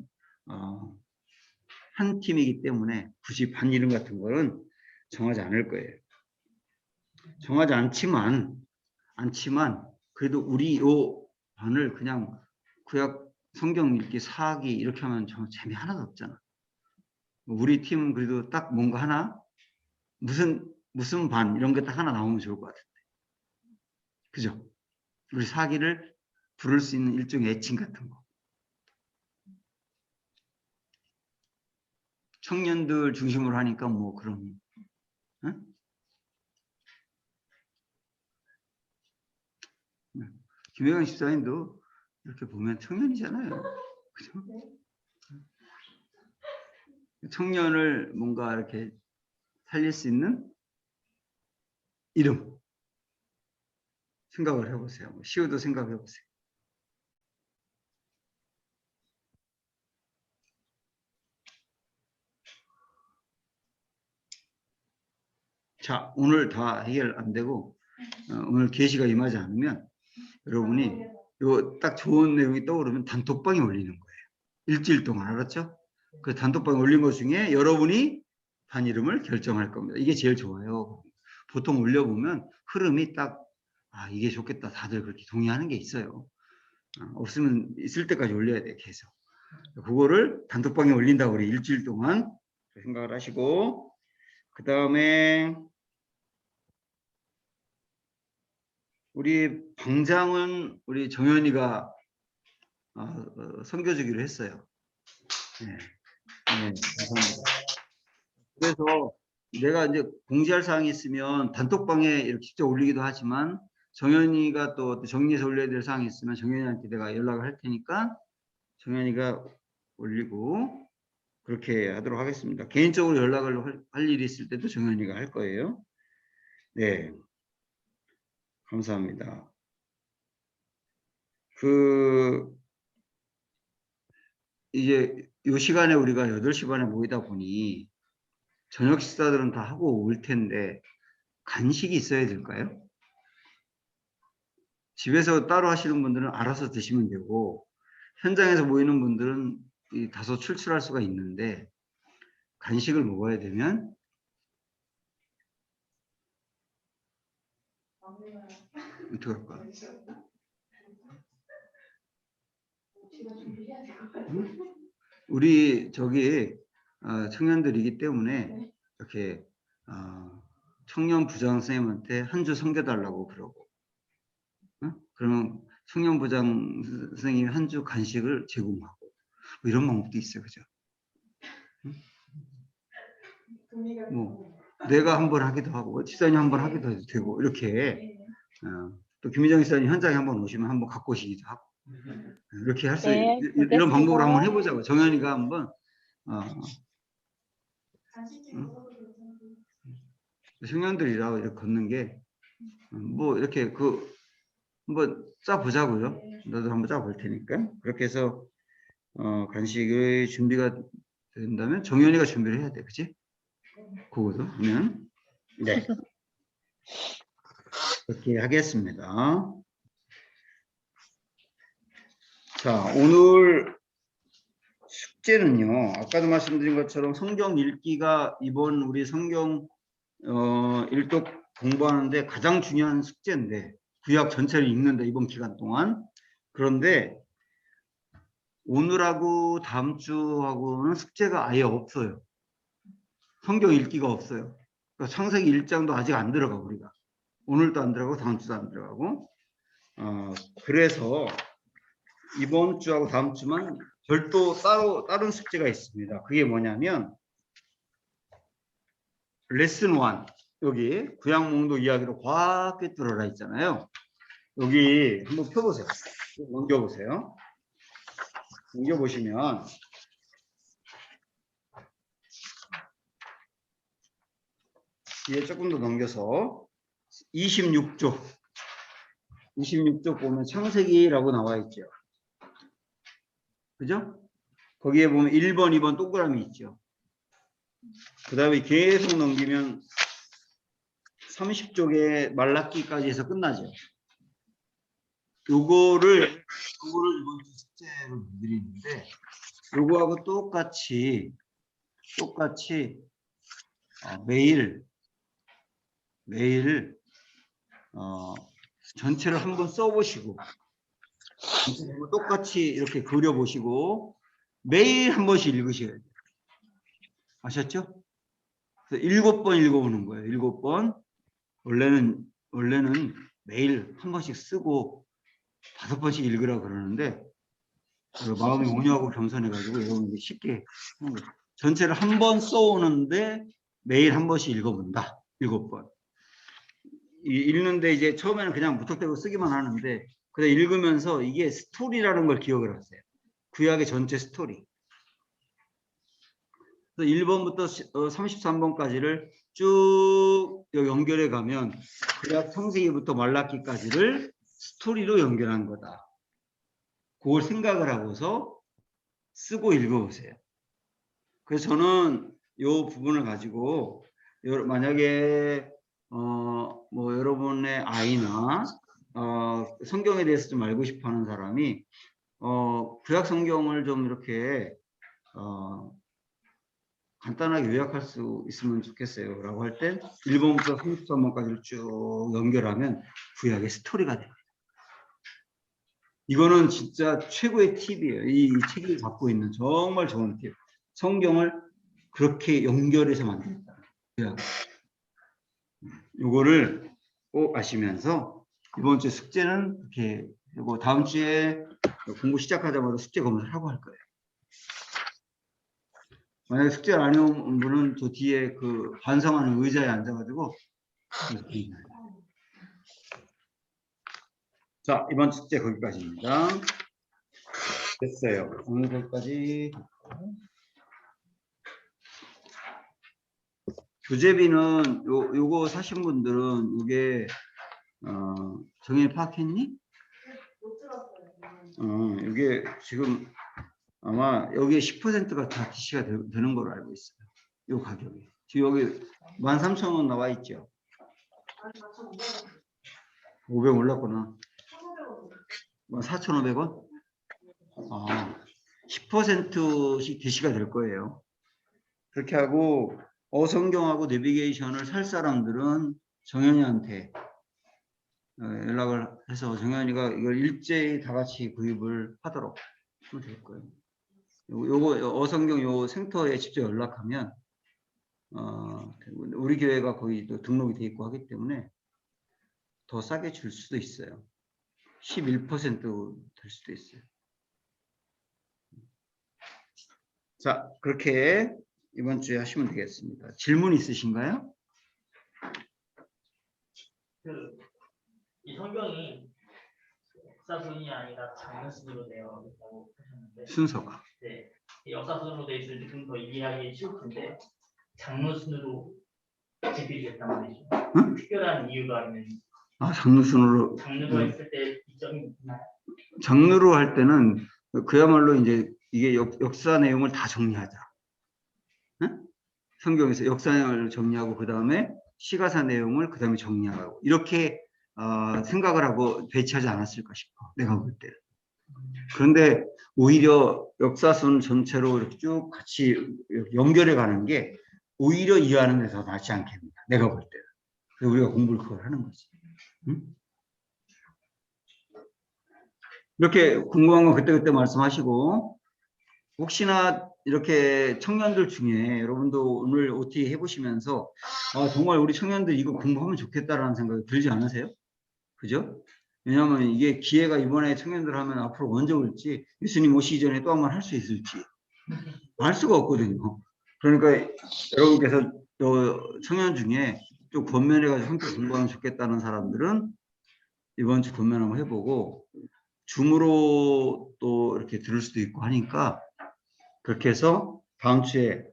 한 팀이기 때문에 굳이 반 이름 같은 거는 정하지 않을 거예요. 정하지 않지만 그래도 우리 요 반을 그냥 구약 성경 읽기 4기 이렇게 하면 정 재미 하나도 없잖아. 우리 팀은 그래도 딱 뭔가 하나 무슨 반 이런 게 딱 하나 나오면 좋을 것 같은데. 그죠? 우리 4기를 부를 수 있는 일종의 애칭 같은 거. 청년들 중심으로 하니까 뭐 그런 응? 김혜경 집사님도 이렇게 보면 청년이잖아요. 그죠? 청년을 뭔가 이렇게 살릴 수 있는 이름 생각을 해보세요. 시우도 생각해보세요. 자, 오늘 다 해결 안 되고 오늘 계시가 임하지 않으면 여러분이 요 딱 좋은 내용이 떠오르면 단톡방에 올리는 거예요. 일주일 동안 알았죠? 그 단톡방에 올린 것 중에 여러분이 반 이름을 결정할 겁니다. 이게 제일 좋아요. 보통 올려보면 흐름이 딱 이게 좋겠다. 다들 그렇게 동의하는 게 있어요. 없으면 있을 때까지 올려야 돼 계속. 그거를 단톡방에 올린다고 우리 일주일 동안 생각을 하시고 그 다음에 우리 방장은 우리 정현이가 섬겨주기로 했어요. 네, 감사합니다. 그래서 내가 이제 공지할 사항이 있으면 단톡방에 이렇게 직접 올리기도 하지만 정현이가 또 정리해서 올려야 될 사항이 있으면 정현이한테 내가 연락을 할 테니까 정현이가 올리고 그렇게 하도록 하겠습니다. 개인적으로 연락을 할 일이 있을 때도 정현이가 할 거예요. 네, 감사합니다. 이제 이 시간에 우리가 8시 반에 모이다 보니 저녁 식사들은 다 하고 올 텐데 간식이 있어야 될까요? 집에서 따로 하시는 분들은 알아서 드시면 되고 현장에서 모이는 분들은 다소 출출할 수가 있는데 간식을 먹어야 되면 어떻게 할까? 우리 저기 청년들이기 때문에 이렇게 청년 부장 선생님한테 한 주 섬겨달라고 그러고 그러면 청년 부장 선생님이 한 주 간식을 제공하고 뭐 이런 방법도 있어요, 그죠? 뭐 내가 한번 하기도 하고 지사님 한번 하기도 해도 되고 이렇게 또 김희정 지사님 현장에 한번 오시면 한번 갖고 오시기도 하고 이렇게 할 수 네, 이런 방법으로 알겠습니다. 한번 해보자고 정연이가 한번 청년들이라고 이렇게 걷는 게 뭐 이렇게 한번 짜보자고요. 나도 한번 짜볼 테니까 그렇게 해서 간식의 준비가 된다면 정연이가 준비를 해야 돼, 그치? 그거도 그러면 네 이렇게 하겠습니다. 자, 오늘 숙제는요. 아까도 말씀드린 것처럼 성경 읽기가 이번 우리 성경 일독 공부하는데 가장 중요한 숙제인데 구약 전체를 읽는다 이번 기간 동안. 그런데 오늘하고 다음 주하고는 숙제가 아예 없어요. 성경 읽기가 없어요. 그러니까 창세기 1장도 아직 안 들어가 우리가. 오늘도 안 들어가고 다음 주도 안 들어가고. 그래서 이번 주하고 다음 주만 별도 다른 숙제가 있습니다. 그게 뭐냐면 레슨 1 여기 구약몽독 이야기로 확 꿰뚫어라 있잖아요. 여기 한번 펴보세요. 넘겨보세요. 넘겨보시면 뒤에 조금 더 넘겨서 26쪽 보면 창세기라고 나와 있죠. 그죠? 거기에 보면 1번, 2번 동그라미 있죠. 그 다음에 계속 넘기면 30쪽에 말라기까지 해서 끝나죠. 요거를 이번 주 숙제로 드리는데 요거하고 똑같이 매일 전체를 한번 써보시고 똑같이 이렇게 그려보시고 매일 한 번씩 읽으셔야 돼요. 아셨죠? 그래서 7번 읽어보는 거예요. 7번. 원래는 매일 한 번씩 쓰고 5번씩 읽으라고 그러는데 마음이 온유하고 겸손해가지고 여러분 쉽게 하는 거예요. 전체를 한 번 써오는데 매일 한 번씩 읽어본다. 7번. 읽는데 이제 처음에는 그냥 무턱대고 쓰기만 하는데 그냥 읽으면서 이게 스토리라는 걸 기억을 하세요. 구약의 전체 스토리. 그래서 1번부터 33번까지를 쭉 연결해 가면 구약 창세기부터 말라기까지를 스토리로 연결한 거다. 그걸 생각을 하고서 쓰고 읽어보세요. 그래서 저는 이 부분을 가지고 만약에 뭐 여러분의 아이나 성경에 대해서 좀 알고 싶어하는 사람이 구약 성경을 좀 이렇게 간단하게 요약할 수 있으면 좋겠어요 라고 할 때 1번부터 33번까지를 쭉 연결하면 구약의 스토리가 됩니다. 이거는 진짜 최고의 팁이에요. 이 책이 갖고 있는 정말 좋은 팁. 성경을 그렇게 연결해서 만든다. 요거를 꼭 아시면서 이번 주 숙제는 이렇게 그리고 다음 주에 공부 시작하자마자 숙제 검사를 하고 할 거예요. 만약에 숙제를 안 해온 분은 저 뒤에 그 반성하는 의자에 앉아가지고 자 이번 숙제 거기까지입니다. 됐어요. 오늘 거기까지. 교재비는 요거 사신 분들은 이게 정연이 파악했니? 못 들었어요. 이게 지금 아마 여기에 10%가 다 DC가 되는 걸로 알고 있어요. 요 가격이. 지금 여기 13,000원 나와 있죠. 500 올랐구나. 4,500원? 아, 10%씩 DC가 될 거예요. 그렇게 하고 어성경하고 내비게이션을 살 사람들은 정현이한테 연락을 해서 정현이가 이걸 일제히 다 같이 구입을 하도록 하면 될 거예요. 요거 어성경 요 센터에 직접 연락하면 우리 교회가 거기 또 등록이 돼 있고 하기 때문에 더 싸게 줄 수도 있어요. 11%될 수도 있어요. 자, 그렇게 이번 주에 하시면 되겠습니다. 질문 있으신가요? 이 성경이 역사순이 아니라 장르순으로 되어 있다고 하셨는데, 순서가. 네, 이 역사순으로 되어 있을 때 좀 더 이해하기 쉬울 텐데 장르순으로 집필됐단 말이죠. 응? 특별한 이유가 있는. 장르순으로. 장르로 했을 때 이점이 있나요? 장르로 할 때는 그야말로 이제 이게 역사 내용을 다 정리하자. 응? 성경에서 역사 내용을 정리하고 그 다음에 시가사 내용을 그 다음에 정리하고 이렇게 생각을 하고 배치하지 않았을까 싶어. 내가 볼 때. 그런데 오히려 역사순 전체로 이렇게 쭉 같이 연결해 가는 게 오히려 이해하는 데 더 낫지 않겠는가. 내가 볼 때. 그래서 우리가 공부를 그걸 하는 거지. 응? 이렇게 궁금한 거 그때그때 말씀하시고 혹시나 이렇게 청년들 중에 여러분도 오늘 OT 해보시면서 정말 우리 청년들 이거 공부하면 좋겠다라는 생각이 들지 않으세요? 그죠? 왜냐하면 이게 기회가 이번에 청년들 하면 앞으로 언제 올지 예수님 오시기 전에 또 한 번 할 수 있을지 알 수가 없거든요. 그러니까 여러분께서 또 청년 중에 좀 권면해가지고 함께 공부하면 좋겠다는 사람들은 이번 주 권면 한번 해보고 줌으로 또 이렇게 들을 수도 있고 하니까 그렇게 해서 다음 주에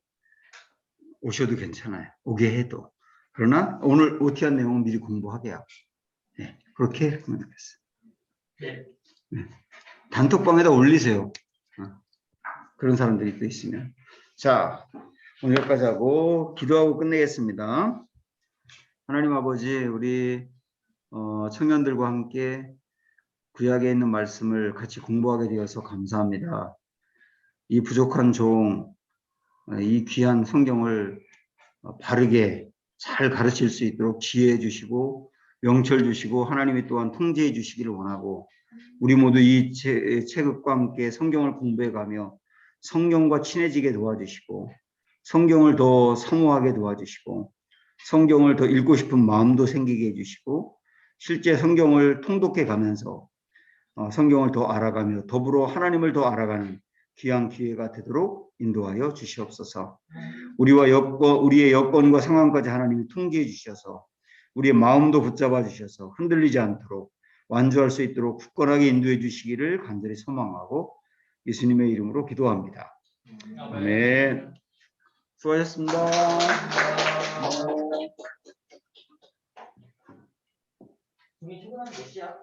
오셔도 괜찮아요. 오게 해도. 그러나 오늘 OT한 내용은 미리 공부하게 하고. 네, 그렇게 하면 되겠어요. 네. 네. 단톡방에다 올리세요. 그런 사람들이 또 있으면. 자, 오늘 여기까지 하고 기도하고 끝내겠습니다. 하나님 아버지, 우리 청년들과 함께 구약에 있는 말씀을 같이 공부하게 되어서 감사합니다. 이 부족한 종, 이 귀한 성경을 바르게 잘 가르칠 수 있도록 지혜해 주시고 명철 주시고 하나님이 또한 통제해 주시기를 원하고 우리 모두 이 체급과 함께 성경을 공부해 가며 성경과 친해지게 도와주시고 성경을 더 사모하게 도와주시고 성경을 더 읽고 싶은 마음도 생기게 해주시고 실제 성경을 통독해 가면서 성경을 더 알아가며 더불어 하나님을 더 알아가는 귀한 기회가 되도록 인도하여 주시옵소서. 우리의 여건과 상황까지 하나님이 통제해 주셔서 우리의 마음도 붙잡아 주셔서 흔들리지 않도록 완주할 수 있도록 굳건하게 인도해 주시기를 간절히 소망하고 예수님의 이름으로 기도합니다. 아멘. 수고하셨습니다. 중이 출근하면 몇 시야?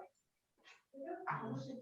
5시